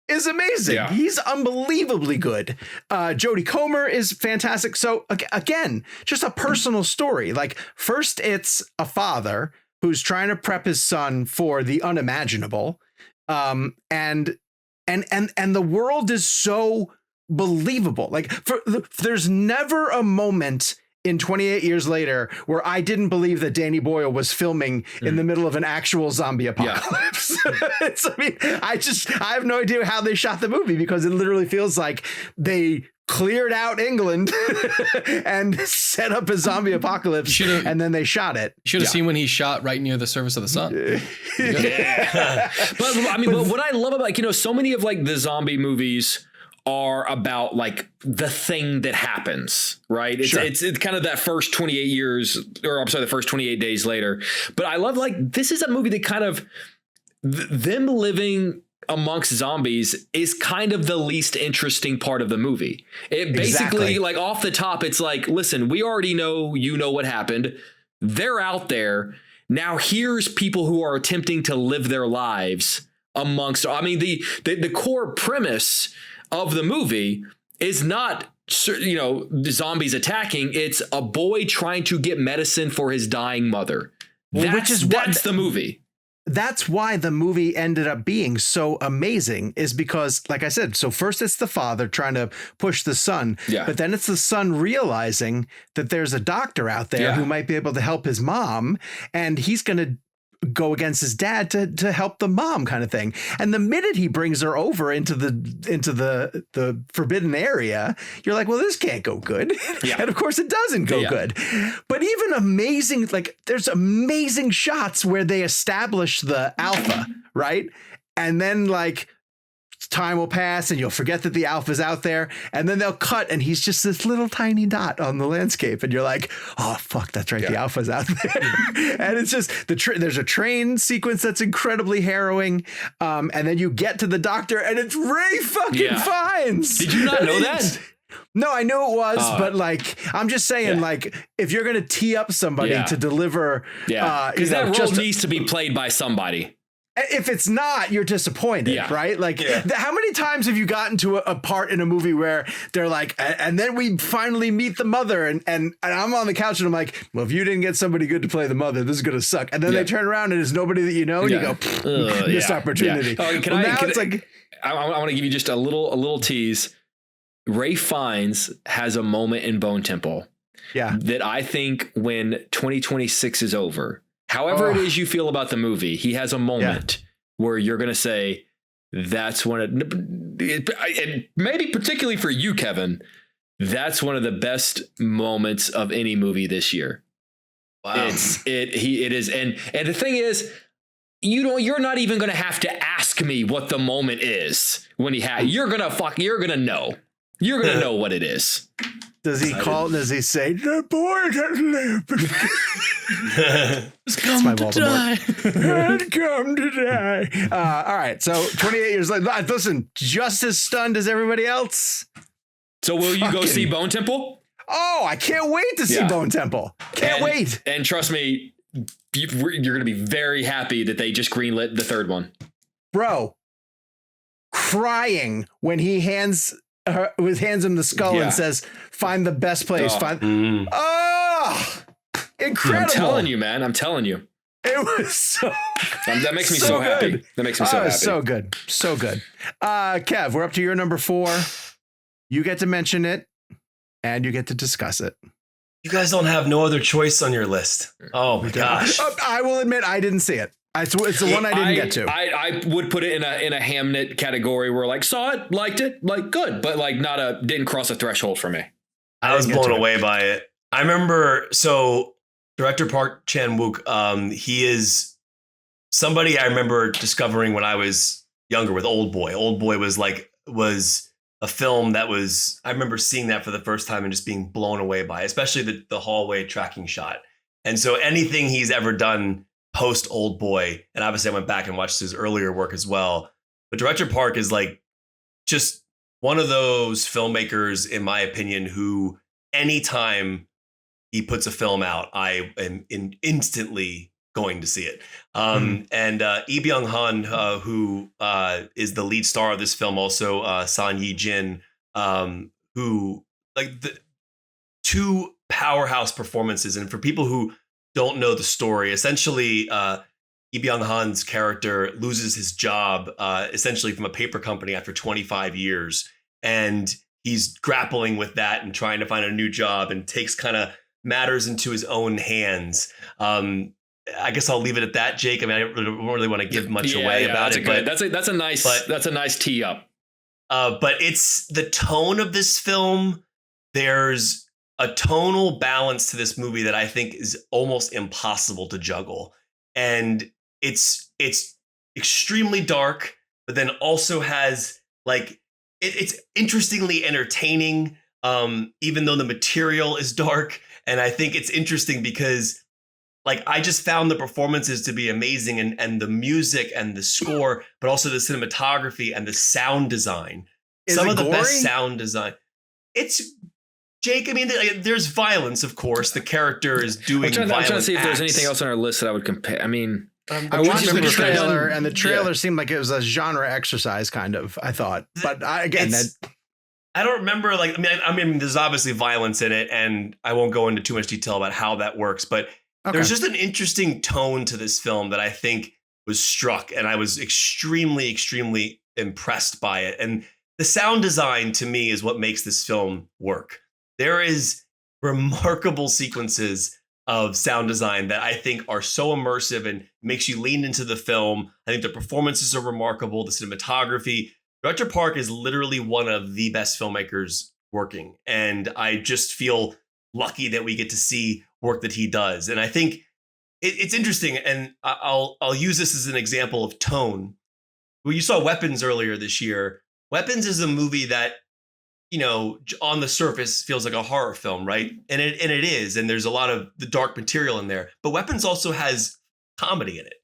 is amazing. Yeah. He's unbelievably good. Jodie Comer is fantastic. So again, just a personal story. Like first, it's a father who's trying to prep his son for the unimaginable, and the world is so believable. Like there's never a moment in 28 Years Later where I didn't believe that Danny Boyle was filming in the middle of an actual zombie apocalypse. Yeah. I have no idea how they shot the movie because it literally feels like they cleared out England and set up a zombie apocalypse and then they shot it. You should have seen when he shot right near the surface of the sun. Yeah. But what I love about, so many of like the zombie movies are about like the thing that happens, right? It's kind of that first 28 years, or I'm sorry, the first 28 days later. But I love like, this is a movie that kind of them living amongst zombies is kind of the least interesting part of the movie. It basically, like off the top, it's like, listen, we already know, what happened. They're out there. Now here's people who are attempting to live their lives amongst, I mean, the core premise of the movie is not, zombies attacking. It's a boy trying to get medicine for his dying mother. That's the movie. That's why the movie ended up being so amazing, is because, like I said, so first it's the father trying to push the son, but then it's the son realizing that there's a doctor out there who might be able to help his mom, and he's going to go against his dad to help the mom, kind of thing. And the minute he brings her over into the forbidden area, you're like, well, this can't go good. And of course it doesn't go good. But even amazing, like there's amazing shots where they establish the alpha, right? And then like time will pass and you'll forget that the alpha's out there, and then they'll cut and he's just this little tiny dot on the landscape, and you're like, oh fuck, that's right, the alpha's out there. And it's just there's a train sequence that's incredibly harrowing, and then you get to the doctor and it's Ray fucking Fiennes. Did you not know that? No, I knew it was, but like, I'm just saying, like, if you're gonna tee up somebody to deliver, because that role needs to be played by somebody. If it's not, you're disappointed, right? Like, how many times have you gotten to a part in a movie where they're like, and then we finally meet the mother, and I'm on the couch and I'm like, well, if you didn't get somebody good to play the mother, this is gonna suck. And then they turn around and it's nobody that you know, and you go, missed opportunity. I want to give you just a little tease. Ray Fiennes has a moment in Bone Temple, that I think when 2026 is over, however it is you feel about the movie, he has a moment where you're going to say, that's one of, and maybe particularly for you, Kevin, that's one of the best moments of any movie this year. Wow. It is. And the thing is, you're not even going to have to ask me what the moment is when you're going to know. You're going to know what it is. Does he say, the boy that lived has come to die? Had come to die. All right. So 28 years later, listen, just as stunned as everybody else. So will you go see Bone Temple? Oh, I can't wait to see Bone Temple. Can't wait. And trust me, you're going to be very happy that they just greenlit the third one. Bro, crying when he hands him the skull and says, find the best place. Incredible. I'm telling you, man. I'm telling you. It was so that makes me so happy. That makes me so happy. So good. So good. Kev, we're up to your number 4. You get to mention it and you get to discuss it. You guys don't have no other choice on your list. Oh my gosh. I will admit I didn't see it. It's the one I didn't get to. I would put it in a Hamnet category where like saw it, liked it, like good, but like didn't cross a threshold for me. I was blown away by it. I remember, so director Park Chan-wook, he is somebody I remember discovering when I was younger with Old Boy. Old Boy was a film that I remember seeing that for the first time and just being blown away by it, especially the hallway tracking shot. And so anything he's ever done post Old Boy, and obviously I went back and watched his earlier work as well, but director Park is like just one of those filmmakers, in my opinion, who anytime he puts a film out, I am instantly going to see it. And Lee Byung-hun, who is the lead star of this film, also Son Ye-jin, who like the two powerhouse performances. And for people who don't know the story, essentially Lee Byung-hun's character loses his job essentially from a paper company after 25 years, and he's grappling with that and trying to find a new job and takes kind of matters into his own hands. I guess I'll leave it at that, Jake. I mean, I don't really want to give much away about it, but that's a nice tee up. But it's the tone of this film. There's a tonal balance to this movie that I think is almost impossible to juggle. And it's extremely dark, but then also has like, it's interestingly entertaining, even though the material is dark. And I think it's interesting because like I just found the performances to be amazing, and the music and the score, but also the cinematography and the sound design. Some of the best sound design. It's Jake. I mean, there's violence, of course. The character is doing. I'm trying to see if there's anything else on our list that I would compare. I mean, I watched the trailer, and the trailer seemed like it was a genre exercise, kind of. I thought, but I don't remember. Like, I mean, there's obviously violence in it, and I won't go into too much detail about how that works. But there's just an interesting tone to this film that I think was struck, and I was extremely, extremely impressed by it. And the sound design to me is what makes this film work. There is remarkable sequences of sound design that I think are so immersive and makes you lean into the film. I think the performances are remarkable. The cinematography. Director Park is literally one of the best filmmakers working. And I just feel lucky that we get to see work that he does. And I think it's interesting. And I'll use this as an example of tone. Well, you saw Weapons earlier this year. Weapons is a movie that, you know, on the surface feels like a horror film, right? And it is. And there's a lot of the dark material in there. But Weapons also has comedy in it.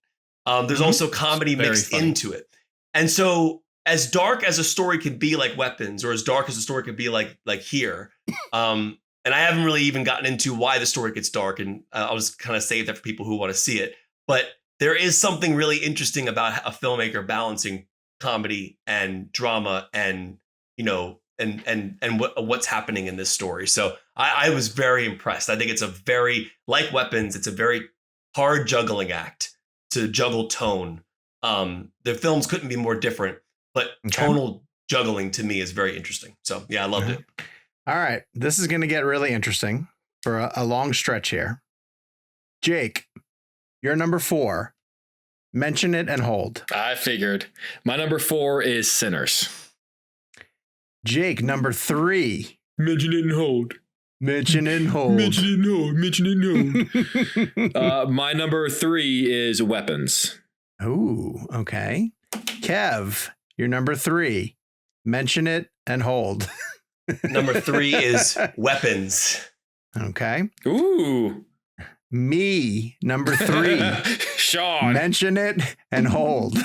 There's also comedy mixed into it. And so as dark as a story could be like Weapons, or as dark as a story could be like Here, and I haven't really even gotten into why the story gets dark, and I'll just kind of save that for people who want to see it. But there is something really interesting about a filmmaker balancing comedy and drama and, you know, and what's happening in this story. So I was very impressed. I think it's like Weapons, it's a very hard juggling act to juggle tone. The films couldn't be more different, but tonal juggling to me is very interesting. So yeah, I loved it. All right. This is going to get really interesting for a long stretch here. Jake, you're number 4. Mention it and hold. I figured. My number 4 is Sinners. Jake, number 3. Mention it and hold. Mention it and hold. Mention it and hold. Mention it and hold. My number 3 is Weapons. Ooh, okay. Kev, you're number 3. Mention it and hold. Number 3 is Weapons. Okay. Ooh. Me, number 3. Sean. Mention it and hold.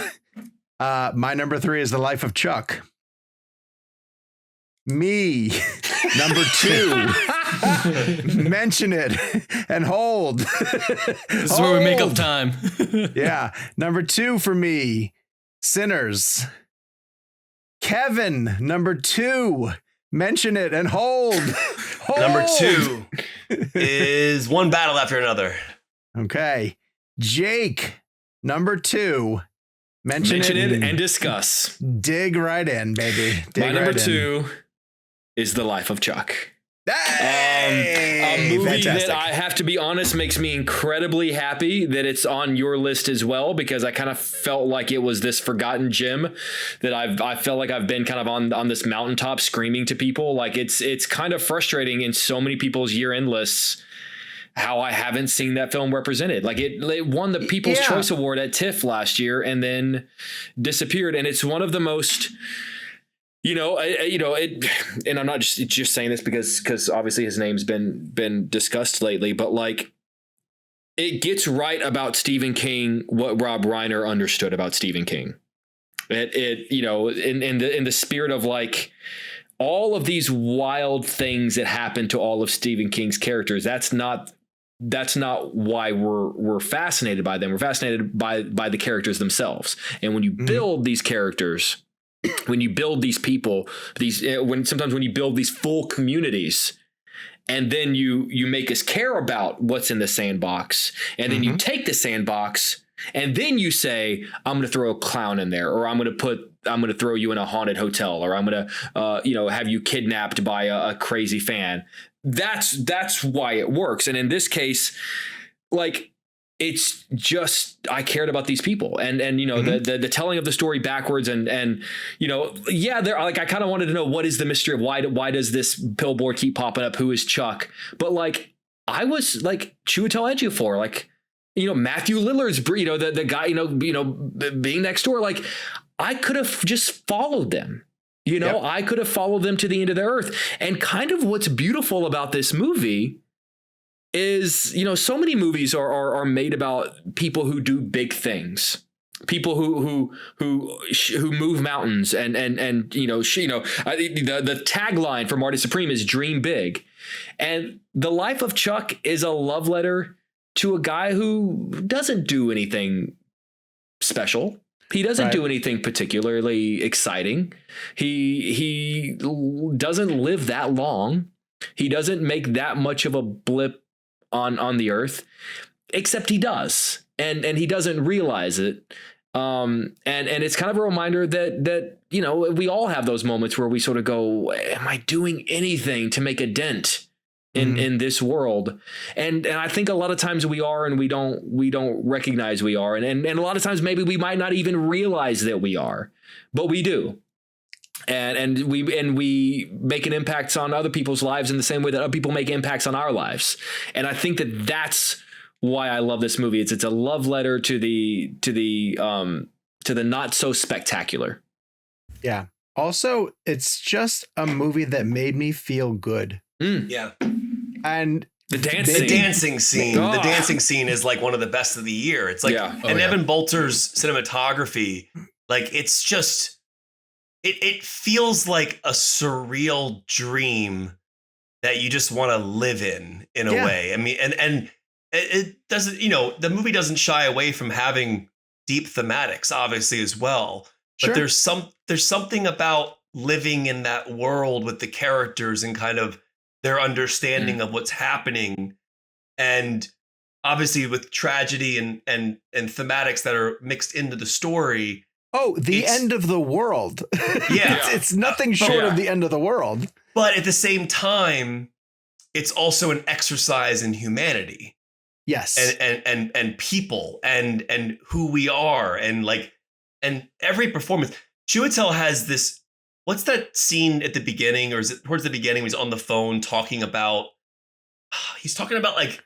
My number 3 is The Life of Chuck. Me, number 2. Mention it and hold. This is where we make up time. Yeah. Number 2 for me, Sinners. Kevin, number 2. Mention it and hold. Hold. Number 2 is One Battle After Another. Okay. Jake, number 2. Mention it and discuss. Dig right in, baby. Dig My number 2 is The Life of Chuck. Hey, a movie fantastic. that I have to be honest makes me incredibly happy that it's on your list as well, because I kind of felt like it was this forgotten gem that I felt like I've been kind of on this mountaintop screaming to people. Like it's kind of frustrating in so many people's year-end lists how I haven't seen that film represented. Like it won the People's Choice Award at TIFF last year and then disappeared. And it's one of the most, and I'm not just saying this because obviously his name's been discussed lately, but like it gets right about Stephen King what Rob Reiner understood about Stephen King. In the spirit of like all of these wild things that happen to all of Stephen King's characters. That's not why we're fascinated by them. We're fascinated by the characters themselves. And when you build these characters, when you build these people, when you build these full communities, and then you make us care about what's in the sandbox, and then you take the sandbox and then you say, I'm going to throw a clown in there, or I'm going to throw you in a haunted hotel, or I'm going to, have you kidnapped by a crazy fan. That's why it works. And in this case, like, it's just, I cared about these people and the telling of the story backwards and they're like, I kind of wanted to know what is the mystery of why does this billboard keep popping up? Who is Chuck? But like, I was like Chiwetel Ejiofor, like, Matthew Lillard's, the guy, being next door. Like I could have just followed them, I could have followed them to the end of the earth. And kind of what's beautiful about this movie is, so many movies are made about people who do big things. People who move mountains and the tagline for Marty Supreme is dream big. And the life of Chuck is a love letter to a guy who doesn't do anything special. He doesn't do anything particularly exciting. He doesn't live that long. He doesn't make that much of a blip on the earth, except he does. And he doesn't realize it. And it's kind of a reminder that we all have those moments where we sort of go, am I doing anything to make a dent in this world? And I think a lot of times we are, and we don't recognize we are. And a lot of times maybe we might not even realize that we are, but we do. And we make an impact on other people's lives in the same way that other people make impacts on our lives. And I think that that's why I love this movie. It's a love letter to the not so spectacular. Yeah. Also, it's just a movie that made me feel good. Yeah. And the dancing scene. The dancing scene is like one of the best of the year. It's like, Evan Bolter's cinematography, like it's just, it feels like a surreal dream that you just want to live in a way. I mean, and it doesn't, the movie doesn't shy away from having deep thematics, obviously, as well. But there's something about living in that world with the characters and kind of their understanding of what's happening, and obviously with tragedy and thematics that are mixed into the story. Oh, the end of the world. Yeah. It's nothing short of the end of the world. But at the same time, it's also an exercise in humanity. Yes. And people and who we are, and every performance. Chiwetel has this, what's that scene at the beginning, or is it towards the beginning when he's on the phone talking about like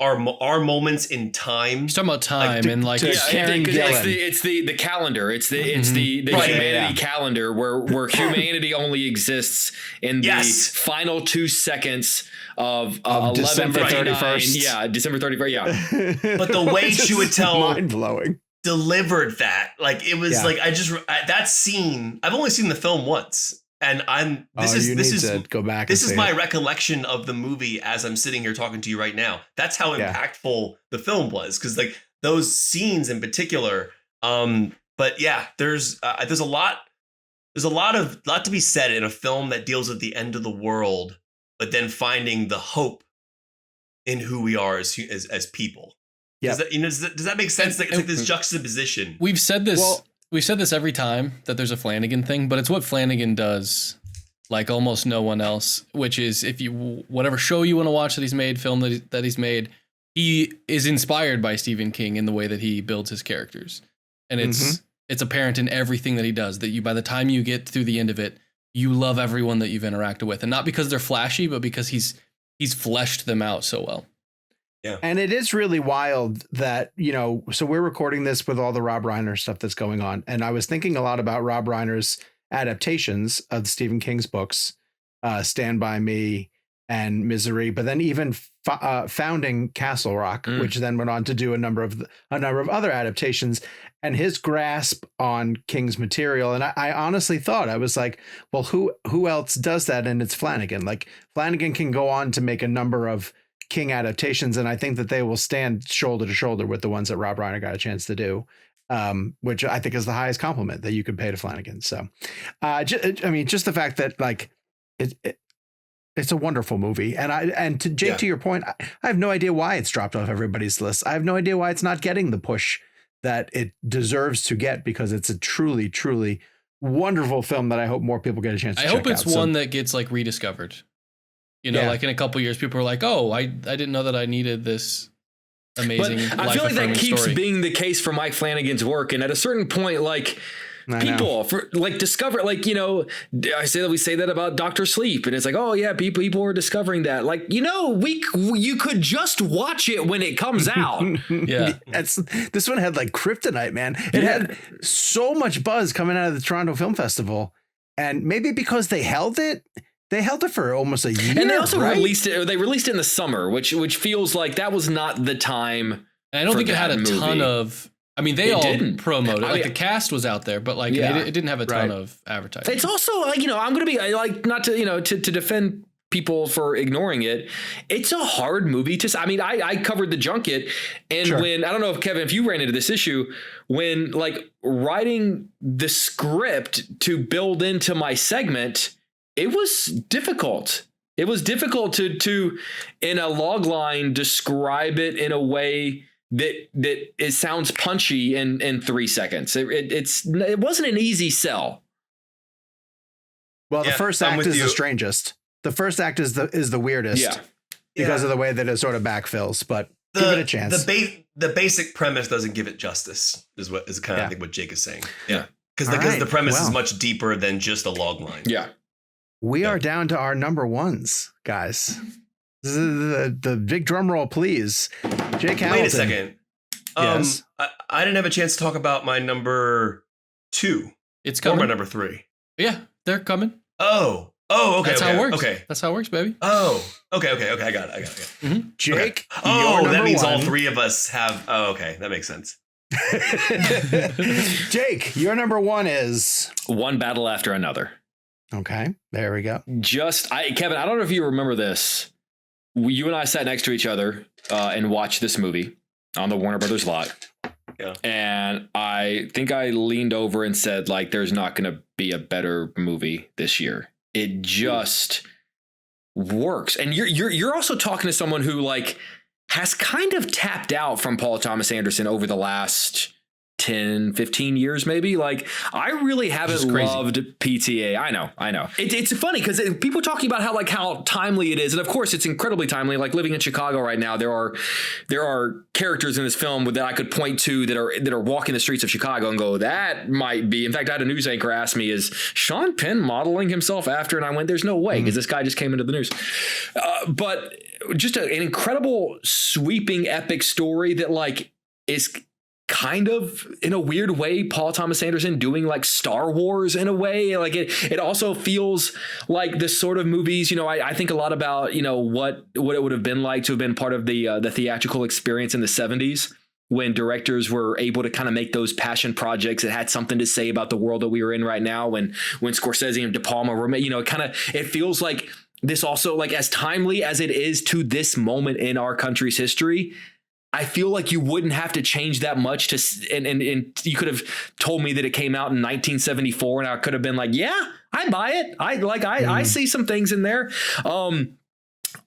our moments in time. He's talking about time it's the calendar. It's the humanity calendar where humanity only exists in the final 2 seconds of December 31st. Yeah, December 31st. Yeah. But the way Chiwetel mind blowing delivered that, like it was like that scene. I've only seen the film once. And this is my recollection of the movie as I'm sitting here talking to you right now. That's how impactful the film was, because like those scenes in particular. But yeah, there's a lot to be said in a film that deals with the end of the world, but then finding the hope in who we are as people. Yeah, does that make sense? It's like this juxtaposition. We've said this. We've said this every time that there's a Flanagan thing, but it's what Flanagan does like almost no one else, which is whatever show you want to watch that he's made, film that he's made, he is inspired by Stephen King in the way that he builds his characters. And it's apparent in everything that he does that by the time you get through the end of it, you love everyone that you've interacted with. And not because they're flashy, but because he's fleshed them out so well. Yeah. And it is really wild that, so we're recording this with all the Rob Reiner stuff that's going on. And I was thinking a lot about Rob Reiner's adaptations of Stephen King's books, Stand By Me and Misery, but then even founding Castle Rock, which then went on to do a number of other adaptations, and his grasp on King's material. And I honestly thought, I was like, well, who else does that? And it's Flanagan. Like Flanagan can go on to make a number of King adaptations, and I think that they will stand shoulder to shoulder with the ones that Rob Reiner got a chance to do, which I think is the highest compliment that you could pay to Flanagan. So, just the fact that like it's a wonderful movie, and to Jake, to your point, I have no idea why it's dropped off everybody's list. I have no idea why it's not getting the push that it deserves to get, because it's a truly, truly wonderful film that I hope more people get a chance to check out. I hope it's one that gets like rediscovered. Like in a couple of years, people are like, "Oh, I didn't know that I needed this amazing." But I feel like that keeps being the case for Mike Flanagan's work, and at a certain point, like people discover, I say that we say that about Dr. Sleep, and it's like, oh yeah, people are discovering that. Like, you could just watch it when it comes out. Yeah, this one had like kryptonite, man. It had so much buzz coming out of the Toronto Film Festival, and maybe because they held it, They held it for almost a year, and they also right? released it. They released it in the summer, which feels like that was not the time. And I don't think it had a ton of. I mean, they all promoted it. Like the cast was out there, but like it didn't have a ton of advertising. It's also like, I'm going to be like, not to, to defend people for ignoring it. It's a hard movie to, I mean, I covered the junket, and when, I don't know if Kevin, if you ran into this issue, when like writing the script to build into my segment, it was difficult. It was difficult to in a log line describe it in a way that it sounds punchy in 3 seconds. It wasn't an easy sell. Well, the first act is the strangest. The first act is the weirdest. Because of the way that it sort of backfills, but give it a chance. The basic premise doesn't give it justice, is kind of I think what Jake is saying. Yeah. Because the premise is much deeper than just a log line. Yeah. We are down to our number ones, guys. The big drum roll, please. Jake Hamilton. Wait a second. Yes. I didn't have a chance to talk about my number 2. It's coming. Or my number 3. Yeah, they're coming. Oh, okay. That's how it works. Okay. That's how it works, baby. Oh, okay. I got it. Mm-hmm. Jake. Oh, that means all 3 of us have. Oh, okay. That makes sense. Jake, your number 1 is One Battle After Another. Okay, there we go. Kevin, I don't know if you remember this. You and I sat next to each other and watched this movie on the Warner Brothers lot. Yeah. And I think I leaned over and said, like, there's not going to be a better movie this year. It just works. And you're also talking to someone who like has kind of tapped out from Paul Thomas Anderson over the last 10, 15 years, maybe. Like, I really haven't loved PTA. I know. It's funny because people talking about how timely it is. And of course, it's incredibly timely. Like living in Chicago right now, there are characters in this film that I could point to that are walking the streets of Chicago and go, that might be. In fact, I had a news anchor ask me, is Sean Penn modeling himself after? And I went, there's no way, because this guy just came into the news. But just an incredible, sweeping, epic story that like is kind of in a weird way Paul Thomas Anderson doing like Star Wars in a way. Like it also feels like the sort of movies, I think a lot about, what it would have been like to have been part of the theatrical experience in the 70s when directors were able to kind of make those passion projects that had something to say about the world that we were in right now. When Scorsese and De Palma were, it feels like this also, like, as timely as it is to this moment in our country's history, I feel like you wouldn't have to change that much to, and you could have told me that it came out in 1974 and I could have been like, yeah, I buy it. I see some things in there.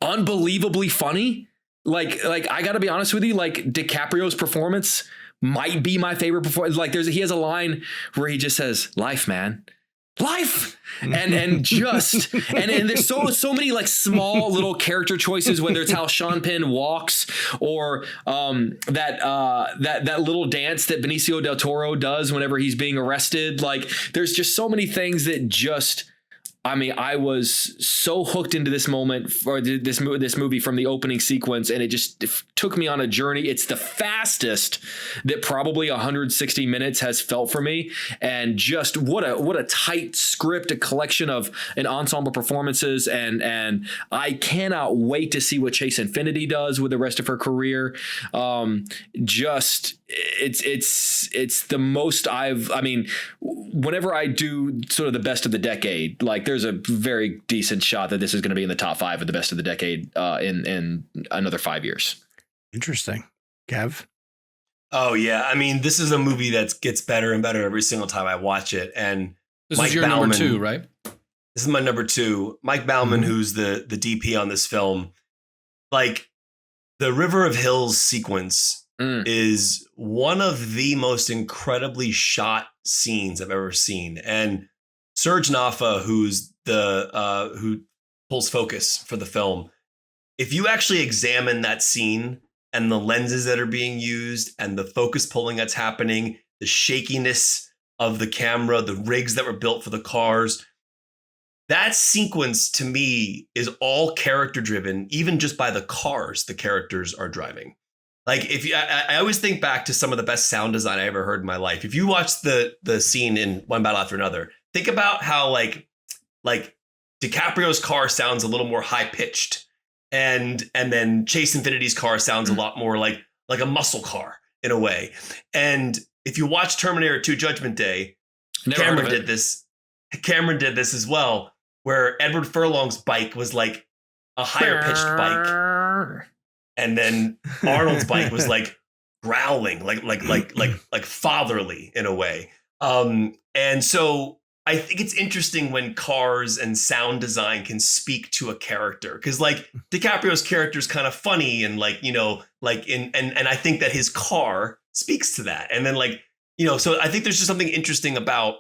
Unbelievably funny. Like I gotta be honest with you, like DiCaprio's performance might be my favorite performance. Like he has a line where he just says, "Life, man. Life." And there's so many like small little character choices, whether it's how Sean Penn walks or that little dance that Benicio del Toro does whenever he's being arrested. Like there's just so many things that just, I mean, I was so hooked into this moment or this movie from the opening sequence, and it took me on a journey. It's the fastest that probably 160 minutes has felt for me, and just what a tight script, a collection of an ensemble performances, and I cannot wait to see what Chase Infinity does with the rest of her career. It's the most whenever I do sort of the best of the decade, like there's a very decent shot that this is going to be in the top 5 of the best of the decade in another 5 years. Interesting. Kev? Oh yeah. I mean, this is a movie that gets better and better every single time I watch it. And this is your number 2, right? This is my number 2. Mike Bauman, who's the DP on this film, like the River of Hills sequence is one of the most incredibly shot scenes I've ever seen. And Serge Nafa, who's who pulls focus for the film, if you actually examine that scene and the lenses that are being used and the focus pulling that's happening, the shakiness of the camera, the rigs that were built for the cars, that sequence to me is all character driven, even just by the cars the characters are driving. Like I always think back to some of the best sound design I ever heard in my life. If you watch the scene in One Battle After Another, think about how like DiCaprio's car sounds a little more high pitched, and then Chase Infinity's car sounds a lot more like a muscle car in a way. And if you watch Terminator 2 Judgment Day, Cameron did this. Cameron did this as well, where Edward Furlong's bike was like a higher pitched bike, and then Arnold's bike was like growling, like fatherly in a way. And so I think it's interesting when cars and sound design can speak to a character, because like DiCaprio's character is kind of funny and like, you know, like and I think that his car speaks to that. And then like, you know, so I think there's just something interesting about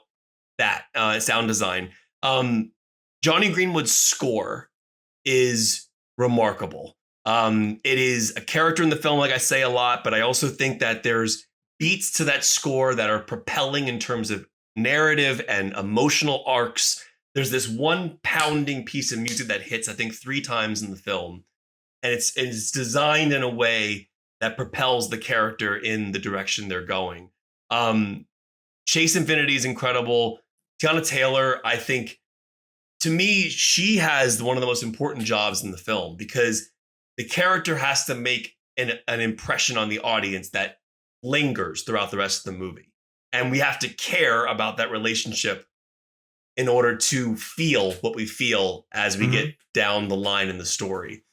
that sound design. Johnny Greenwood's score is remarkable. It is a character in the film, like I say a lot, but I also think that there's beats to that score that are propelling in terms of narrative and emotional arcs. There's this one pounding piece of music that hits, I think, 3 times in the film. And it's designed in a way that propels the character in the direction they're going. Chase Infinity is incredible. Tiana Taylor, I think, to me, she has one of the most important jobs in the film, because the character has to make an impression on the audience that lingers throughout the rest of the movie. And we have to care about that relationship in order to feel what we feel as we get down the line in the story.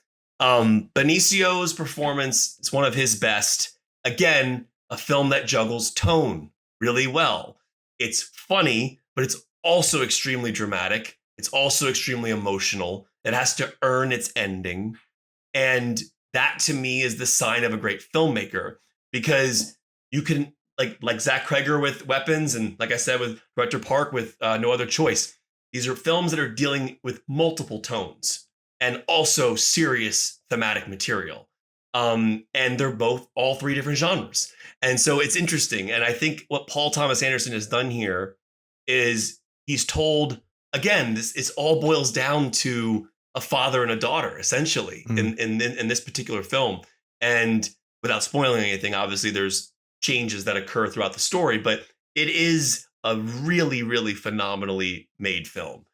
Benicio's performance is one of his best. Again, a film that juggles tone really well. It's funny, but it's also extremely dramatic. It's also extremely emotional. It has to earn its ending. And that to me is the sign of a great filmmaker, because you can, like Zach Kreger with Weapons, and like I said with Director Park with No Other Choice, these are films that are dealing with multiple tones and also serious thematic material. And they're all 3 different genres. And so it's interesting. And I think what Paul Thomas Anderson has done here is he's told, again, it all boils down to a father and a daughter, essentially, in this particular film. And without spoiling anything, obviously there's changes that occur throughout the story, but it is a really, really phenomenally made film.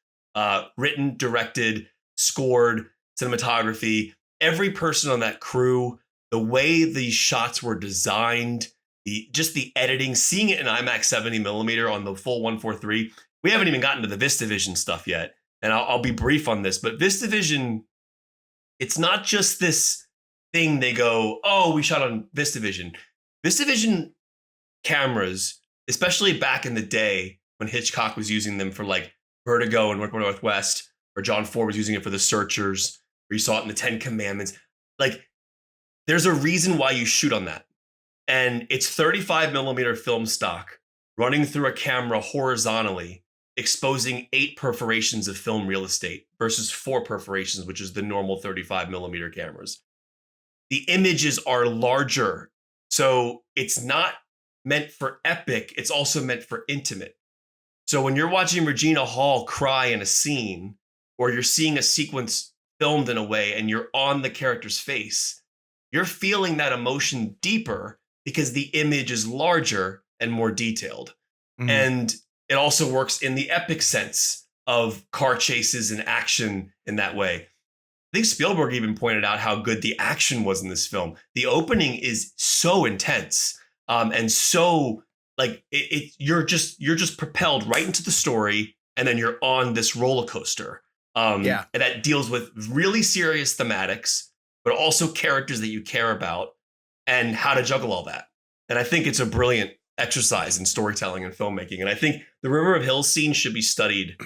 Written, directed, scored, cinematography, every person on that crew, the way these shots were designed, the editing, seeing it in IMAX 70mm on the full 143. We haven't even gotten to the VistaVision stuff yet. And I'll be brief on this, but VistaVision, it's not just this thing they go, oh, we shot on VistaVision. VistaVision cameras, especially back in the day when Hitchcock was using them for like Vertigo and Northwest, or John Ford was using it for The Searchers, or you saw it in the 10 Commandments. Like, there's a reason why you shoot on that. And it's 35mm film stock running through a camera horizontally, exposing 8 perforations of film real estate versus 4 perforations, which is the normal 35mm cameras. The images are larger. So it's not meant for epic, it's also meant for intimate. So when you're watching Regina Hall cry in a scene, or you're seeing a sequence filmed in a way and you're on the character's face, you're feeling that emotion deeper because the image is larger and more detailed. And it also works in the epic sense of car chases and action in that way. I think Spielberg even pointed out how good the action was in this film. The opening is so intense, and so like you're just propelled right into the story, and then you're on this roller coaster. And that deals with really serious thematics, but also characters that you care about and how to juggle all that. And I think it's a brilliant exercise in storytelling and filmmaking. And I think the River of Hills scene should be studied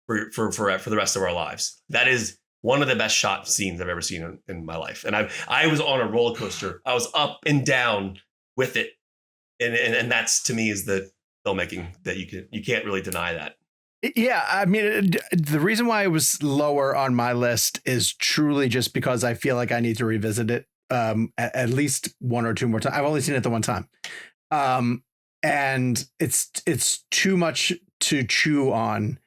for the rest of our lives. That is one of the best shot scenes I've ever seen in my life. And I was on a roller coaster. I was up and down with it. And that's, to me, is the filmmaking that you can't really deny that. Yeah, I mean, the reason why it was lower on my list is truly just because I feel like I need to revisit it at least 1 or 2 more times. I've only seen it the one time. And it's too much to chew on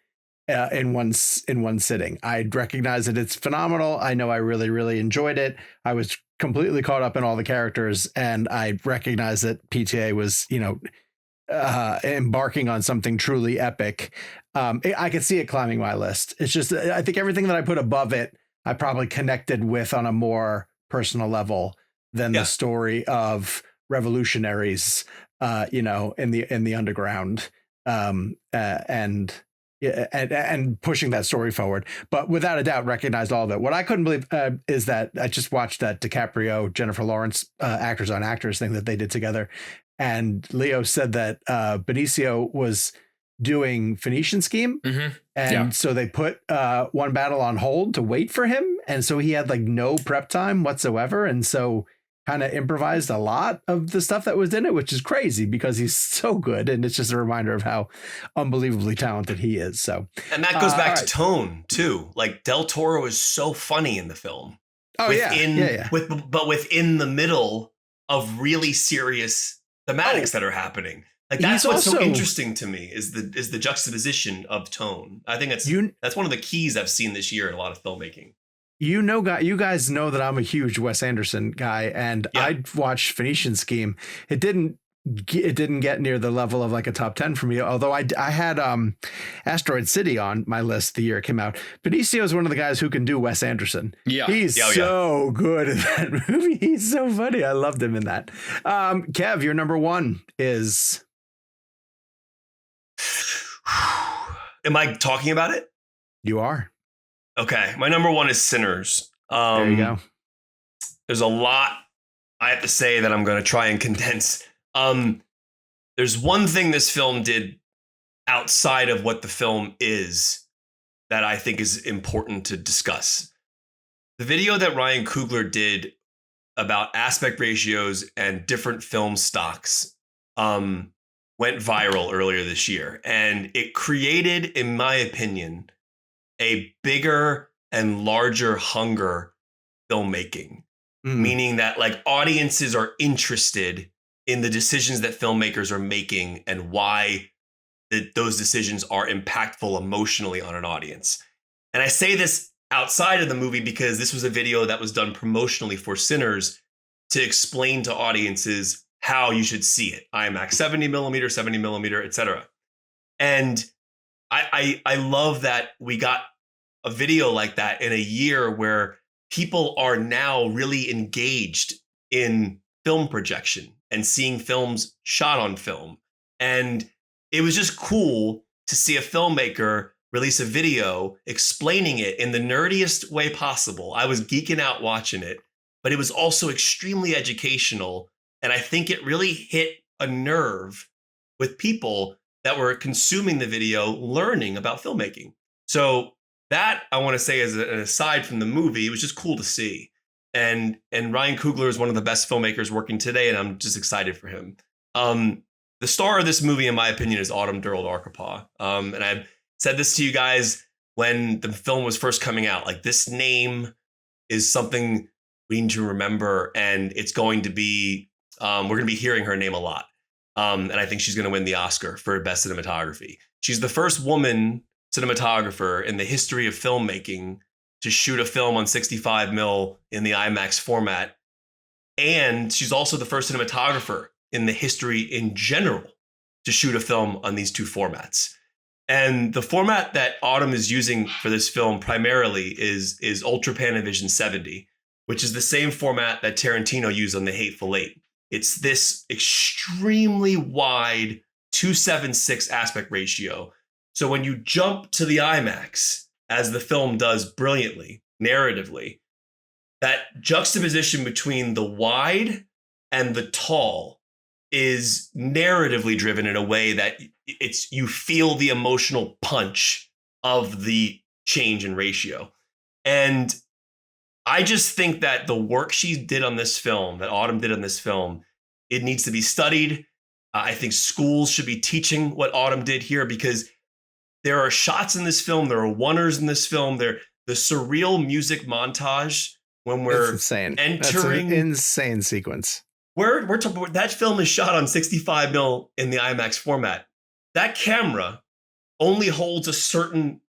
in one sitting. I recognize that it's phenomenal. I know I really, really enjoyed it. I was completely caught up in all the characters, and I recognize that PTA was, embarking on something truly epic. I could see it climbing my list. It's just, I think everything that I put above it, I probably connected with on a more personal level than the story of revolutionaries, in the underground, and pushing that story forward. But without a doubt, recognized all of it. What I couldn't believe is that I just watched that DiCaprio, Jennifer Lawrence actors on actors thing that they did together. And Leo said that Benicio was doing Phoenician Scheme. Mm-hmm. And so they put One Battle on hold to wait for him. And so he had like no prep time whatsoever. And so kind of improvised a lot of the stuff that was in it, which is crazy because he's so good. And it's just a reminder of how unbelievably talented he is. So, and that goes back to tone too. Like Del Toro is so funny in the film. Oh, but within the middle of really serious thematics that are happening. Like that's what's so interesting to me is the juxtaposition of tone. I think that's one of the keys I've seen this year in a lot of filmmaking. You guys know that I'm a huge Wes Anderson guy, and I watched Phoenician Scheme. It didn't get near the level of like a top 10 for me, although I had Asteroid City on my list the year it came out. Benicio is one of the guys who can do Wes Anderson. He's so good at that movie. He's so funny. I loved him in that. Kev, your number one is... Am I talking about it? You are. Okay, my number one is Sinners. There you go. There's a lot I have to say that I'm going to try and condense. There's one thing this film did outside of what the film is that I think is important to discuss. The video that Ryan Coogler did about aspect ratios and different film stocks went viral earlier this year, and it created, in my opinion, a bigger and larger hunger filmmaking, meaning that like audiences are interested in the decisions that filmmakers are making and why those decisions are impactful emotionally on an audience. And I say this outside of the movie because this was a video that was done promotionally for Sinners to explain to audiences how you should see it. IMAX 70 millimeter, etc. And I love that we got a video like that in a year where people are now really engaged in film projection and seeing films shot on film. And it was just cool to see a filmmaker release a video explaining it in the nerdiest way possible. I was geeking out watching it, but it was also extremely educational. And I think it really hit a nerve with people that were consuming the video, learning about filmmaking. So that I want to say as an aside from the movie, it was just cool to see. And Ryan Coogler is one of the best filmmakers working today, and I'm just excited for him. The star of this movie, in my opinion, is Autumn Durrell Arkapaw. And I said this to you guys when the film was first coming out. Like, this name is something we need to remember, and it's going to be we're going to be hearing her name a lot. And I think she's going to win the Oscar for Best Cinematography. She's the first woman cinematographer in the history of filmmaking to shoot a film on 65 mil in the IMAX format. And she's also the first cinematographer in the history in general to shoot a film on these two formats. And the format that Autumn is using for this film primarily is Ultra Panavision 70, which is the same format that Tarantino used on The Hateful Eight. It's this extremely wide 2:7:6 aspect ratio. So when you jump to the IMAX, as the film does brilliantly, narratively, that juxtaposition between the wide and the tall is narratively driven in a way that you feel the emotional punch of the change in ratio. And I just think that the work she did on this film, that Autumn did on this film, it needs to be studied. I think schools should be teaching what Autumn did here, because there are shots in this film, there are oneers in this film, the surreal music montage when we're insane. Entering. That's an insane sequence. That film is shot on 65 mil in the IMAX format. That camera only holds a certain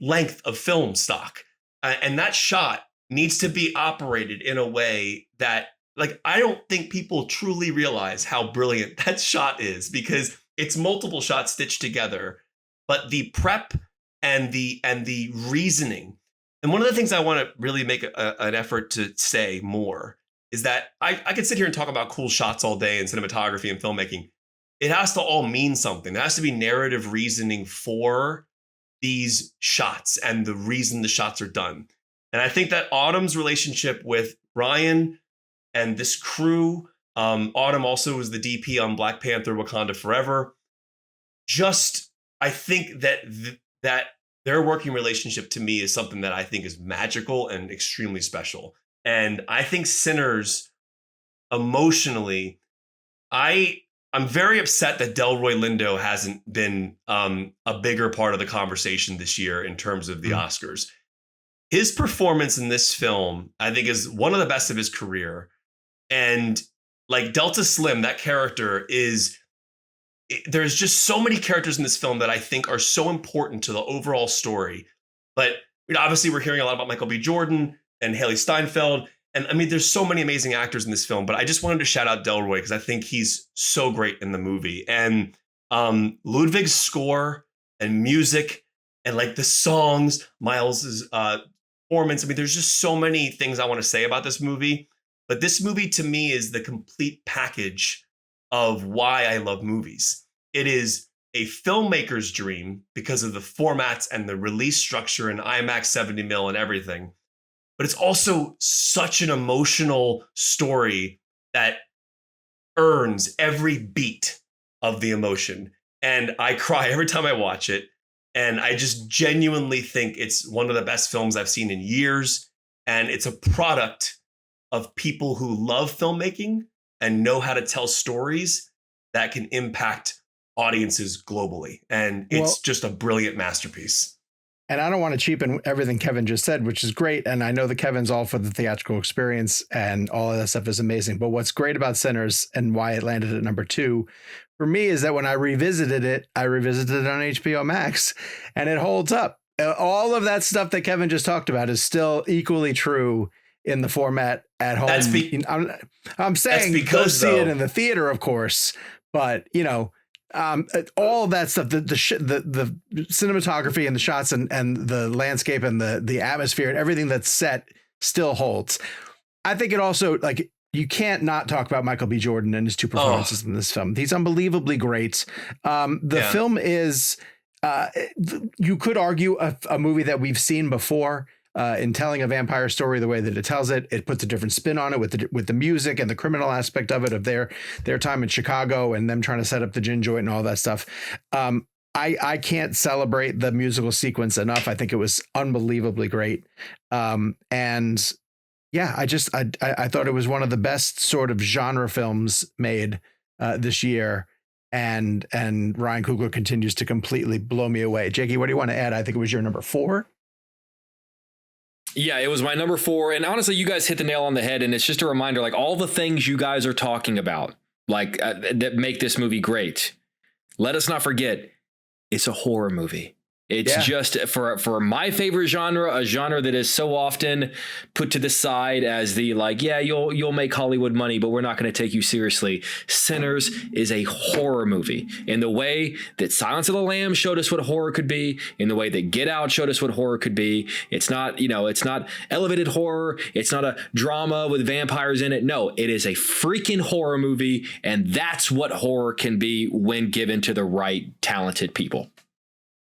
length of film stock. And that shot needs to be operated in a way that like, I don't think people truly realize how brilliant that shot is, because it's multiple shots stitched together, but the prep and the reasoning. And one of the things I want to really make an effort to say more is that I could sit here and talk about cool shots all day in cinematography and filmmaking. It has to all mean something. There has to be narrative reasoning for these shots and the reason the shots are done. And I think that Autumn's relationship with Ryan and this crew, Autumn also was the DP on Black Panther: Wakanda Forever. Just, I think that that their working relationship to me is something that I think is magical and extremely special. And I think Sinners, emotionally, I'm very upset that Delroy Lindo hasn't been a bigger part of the conversation this year in terms of the Oscars. His performance in this film, I think, is one of the best of his career. And like Delta Slim, that character there's just so many characters in this film that I think are so important to the overall story. But obviously we're hearing a lot about Michael B. Jordan and Haley Steinfeld. And I mean, there's so many amazing actors in this film, but I just wanted to shout out Delroy because I think he's so great in the movie. And Ludwig's score and music and like the songs, Miles's performance. I mean, there's just so many things I want to say about this movie. But this movie to me is the complete package of why I love movies. It is a filmmaker's dream because of the formats and the release structure and IMAX 70mm and everything. But it's also such an emotional story that earns every beat of the emotion. And I cry every time I watch it. And I just genuinely think it's one of the best films I've seen in years. And it's a product of people who love filmmaking and know how to tell stories that can impact audiences globally. And it's just a brilliant masterpiece. And I don't want to cheapen everything Kevin just said, which is great. And I know that Kevin's all for the theatrical experience and all of that stuff is amazing. But what's great about Sinners and why it landed at number 2 for me is that when I revisited it on HBO Max and it holds up. All of that stuff that Kevin just talked about is still equally true in the format at home. I'm saying go see it in the theater, of course, but all of that stuff, the cinematography and the shots and the landscape and the atmosphere and everything that's set still holds. I think it also, like, you can't not talk about Michael B. Jordan and his 2 performances in this film. He's unbelievably great. The film is, you could argue a movie that we've seen before. In telling a vampire story the way that it tells it, it puts a different spin on it with the music and the criminal aspect of it, of their time in Chicago and them trying to set up the gin joint and all that stuff. I can't celebrate the musical sequence enough. I think it was unbelievably great. And yeah, I thought it was one of the best sort of genre films made this year. And Ryan Coogler continues to completely blow me away. Jakey, what do you want to add? I think it was your number 4. Yeah, it was my number 4. And honestly, you guys hit the nail on the head. And it's just a reminder, like, all the things you guys are talking about, like that make this movie great. Let us not forget, it's a horror movie. It's just for my favorite genre, a genre that is so often put to the side as the, like, yeah, you'll make Hollywood money, but we're not going to take you seriously. Sinners is a horror movie in the way that Silence of the Lambs showed us what horror could be, in the way that Get Out showed us what horror could be. It's not, it's not elevated horror. It's not a drama with vampires in it. No, it is a freaking horror movie. And that's what horror can be when given to the right talented people.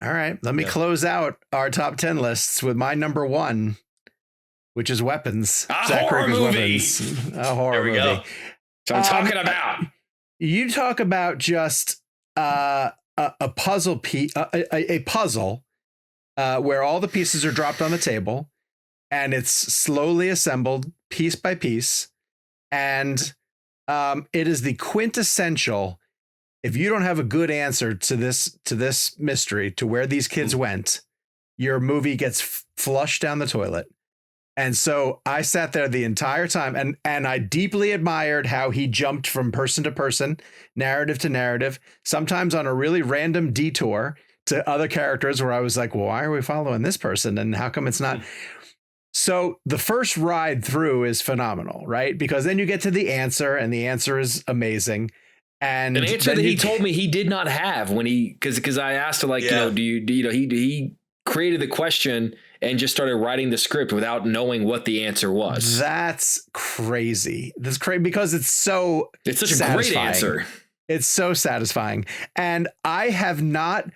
All right, let me close out our top 10 lists with my number 1, which is Weapons. Zach Cregger's Weapons. A horror movie. Go. So I'm talking about. You talk about just a puzzle piece, a puzzle where all the pieces are dropped on the table, and it's slowly assembled piece by piece, and it is the quintessential. If you don't have a good answer to this mystery, to where these kids went, your movie gets flushed down the toilet. And so I sat there the entire time and I deeply admired how he jumped from person to person, narrative to narrative, sometimes on a really random detour to other characters where I was like, well, why are we following this person? And how come it's not? So the first ride through is phenomenal, right? Because then you get to the answer, and the answer is amazing. And an answer that he told me he did not have when because I asked him, like, do you he created the question and just started writing the script without knowing what the answer was. That's crazy. That's crazy because it's such a great answer. It's so satisfying. And I have not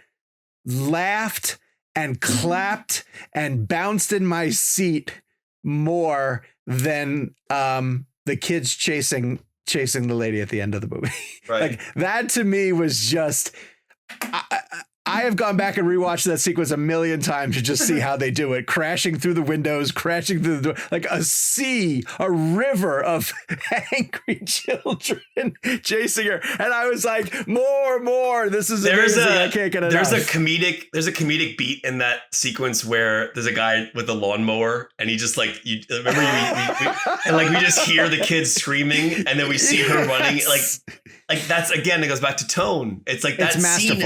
laughed and clapped and bounced in my seat more than the kids chasing the lady at the end of the movie. Right. Like that to me was just I have gone back and rewatched that sequence a million times to just see how they do it. Crashing through the windows, crashing through the door, like a river of angry children chasing her. And I was like, more. This is amazing. I can't get enough. There's a comedic beat in that sequence where there's a guy with a lawnmower and he just like, you remember we just hear the kids screaming and then we see her running. Like that's, again, it goes back to tone. It's like that scene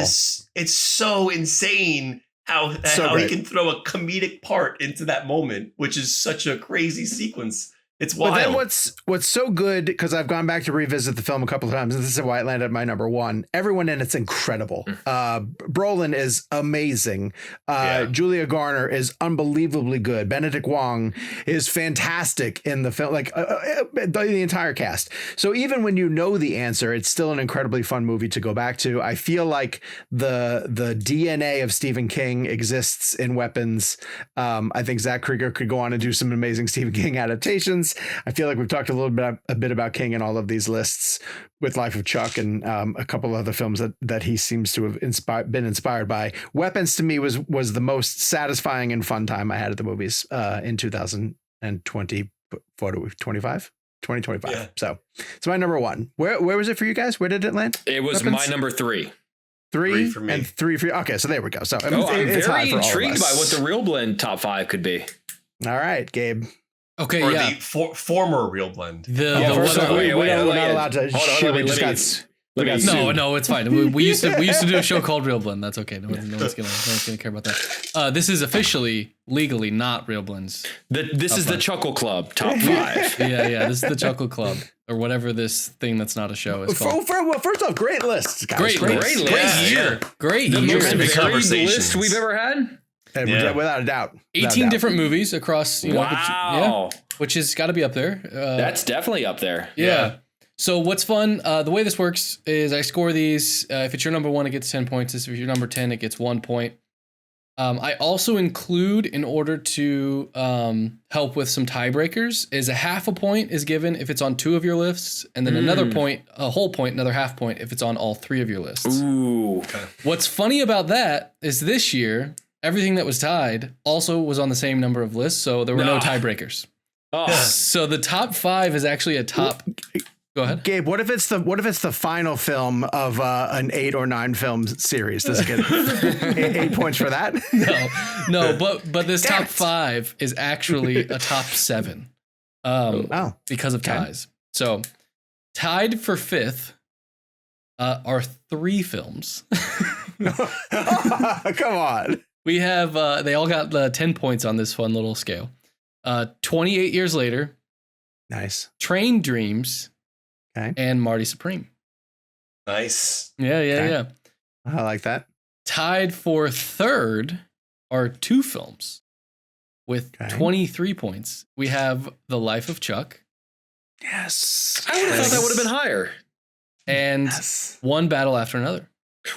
it's so insane how he can throw a comedic part into that moment, which is such a crazy sequence. It's wild. But then what's so good, because I've gone back to revisit the film a couple of times, and this is why it landed at my number one. Everyone in it's incredible. Brolin is amazing. Julia Garner is unbelievably good. Benedict Wong is fantastic in the film, like the entire cast. So even when you know the answer, it's still an incredibly fun movie to go back to. I feel like the DNA of Stephen King exists in Weapons. I think Zach Krieger could go on and do some amazing Stephen King adaptations. I feel like we've talked a bit about King in all of these lists with Life of Chuck and a couple other films that he seems to have been inspired by. Weapons to me was the most satisfying and fun time I had at the movies in 2020. What are we, 2025? Yeah. So it's my number one. Where was it for you guys? Where did it land? It was Weapons? my number three. Three for me. And three for you. Okay, so there we go. So I'm very intrigued by what the Real Blend top five could be. All right, Gabe. Okay, or the former Real Blend. We're not allowed to shit. We just got. No, it's fine. We used to do a show called Real Blend. That's okay. No one's gonna care about that. This is officially legally not Real Blends. This is the Chuckle Club top five. Yeah. This is the Chuckle Club or whatever this thing that's not a show is called. Well, first off, great list, guys. Great year. Great year. The most varied list we've ever had. Without a doubt. 18 different movies across. Wow. Which has got to be up there. That's definitely up there. Yeah. So what's fun, the way this works is I score these. If it's your number one, it gets 10 points. If you're number 10, it gets 1 point. I also include, in order to help with some tiebreakers, is a half a point is given if it's on 2 of your lists, and then another point, a whole point, another half point if it's on all 3 of your lists. Ooh. Okay. What's funny about that is this year, everything that was tied also was on the same number of lists, so there were no tiebreakers. Oh. So the top 5 is actually a top. Go ahead, Gabe. What if it's the final film of an 8 or 9 film series? Does it get 8 points for that? No. But this top 5 is actually a top 7. Because of ties. So tied for 5th are 3 films. Come on. We have they all got 10 points on this fun little scale. 28 Years Later. Nice. Train Dreams. Okay. And Marty Supreme. Nice. Yeah. I like that. Tied for 3rd are 2 films with 23 points. We have The Life of Chuck. Yes. I would have thought that would have been higher. And One Battle After Another.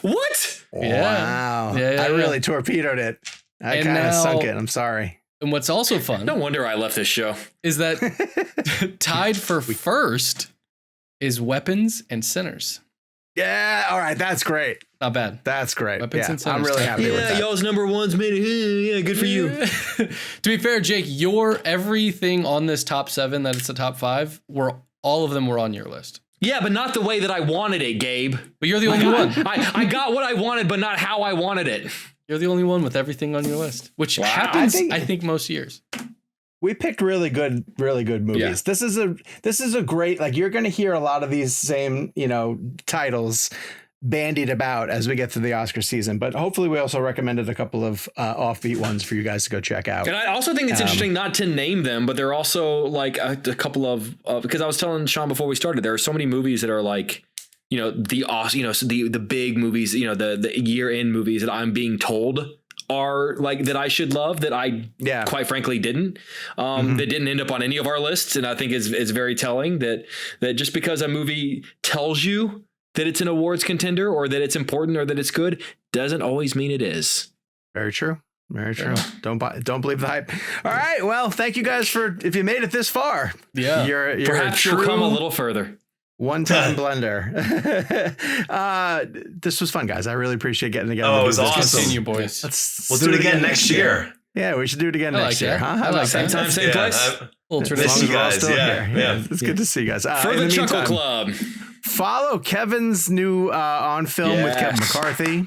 What? Wow. Yeah, I really torpedoed it. I kind of sunk it. I'm sorry. And what's also fun. No wonder I left this show. Is that tied for first is Weapons and Sinners. Yeah. All right. That's great. Not bad. That's great. Weapons and Sinners. I'm really happy with that. Y'all's number one's made it. Yeah, good for you. To be fair, Jake, everything on this top 7 that it's the top 5 all of them were on your list. Yeah, but not the way that I wanted it, Gabe. But you're the only one. I got what I wanted, but not how I wanted it. You're the only one with everything on your list, which happens, I think, most years. We picked really good movies. Yeah. This is a great, like, you're going to hear a lot of these same, titles bandied about as we get through the Oscar season. But hopefully we also recommended a couple of offbeat ones for you guys to go check out. And I also think it's interesting not to name them, but there are also like a couple of because I was telling Sean before we started, there are so many movies that are like, the big movies, the year end movies that I'm being told are like that I should love that I quite frankly didn't that didn't end up on any of our lists. And I think is very telling that just because a movie tells you that it's an awards contender or that it's important or that it's good doesn't always mean it is. Very true. Very true. Yeah. Don't believe the hype. All right. Well, thank you guys if you made it this far. Yeah. You're perhaps you'll come a little further. One-time blender. This was fun, guys. I really appreciate getting together. Oh, it was awesome. Continue, boys. We'll do it again next year. Yeah, we should do it again next year. Huh? I like same time, same place. Miss you guys. Yeah. It's good to see you guys. For the Chuckle Club. Follow Kevin's new on film with Kevin McCarthy.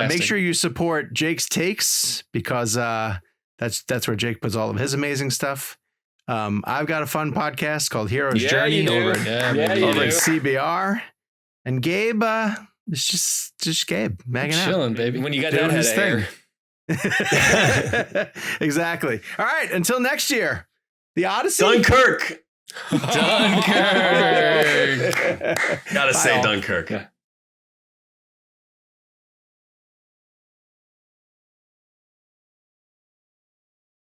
Make sure you support Jake's Takes because that's where Jake puts all of his amazing stuff. I've got a fun podcast called Hero's Journey over at CBR. And Gabe, it's just Gabe hanging out. Chilling, baby. When you got that head of hair. Exactly. All right. Until next year. The Odyssey. Dunkirk. Dunkirk. Gotta say Dunkirk.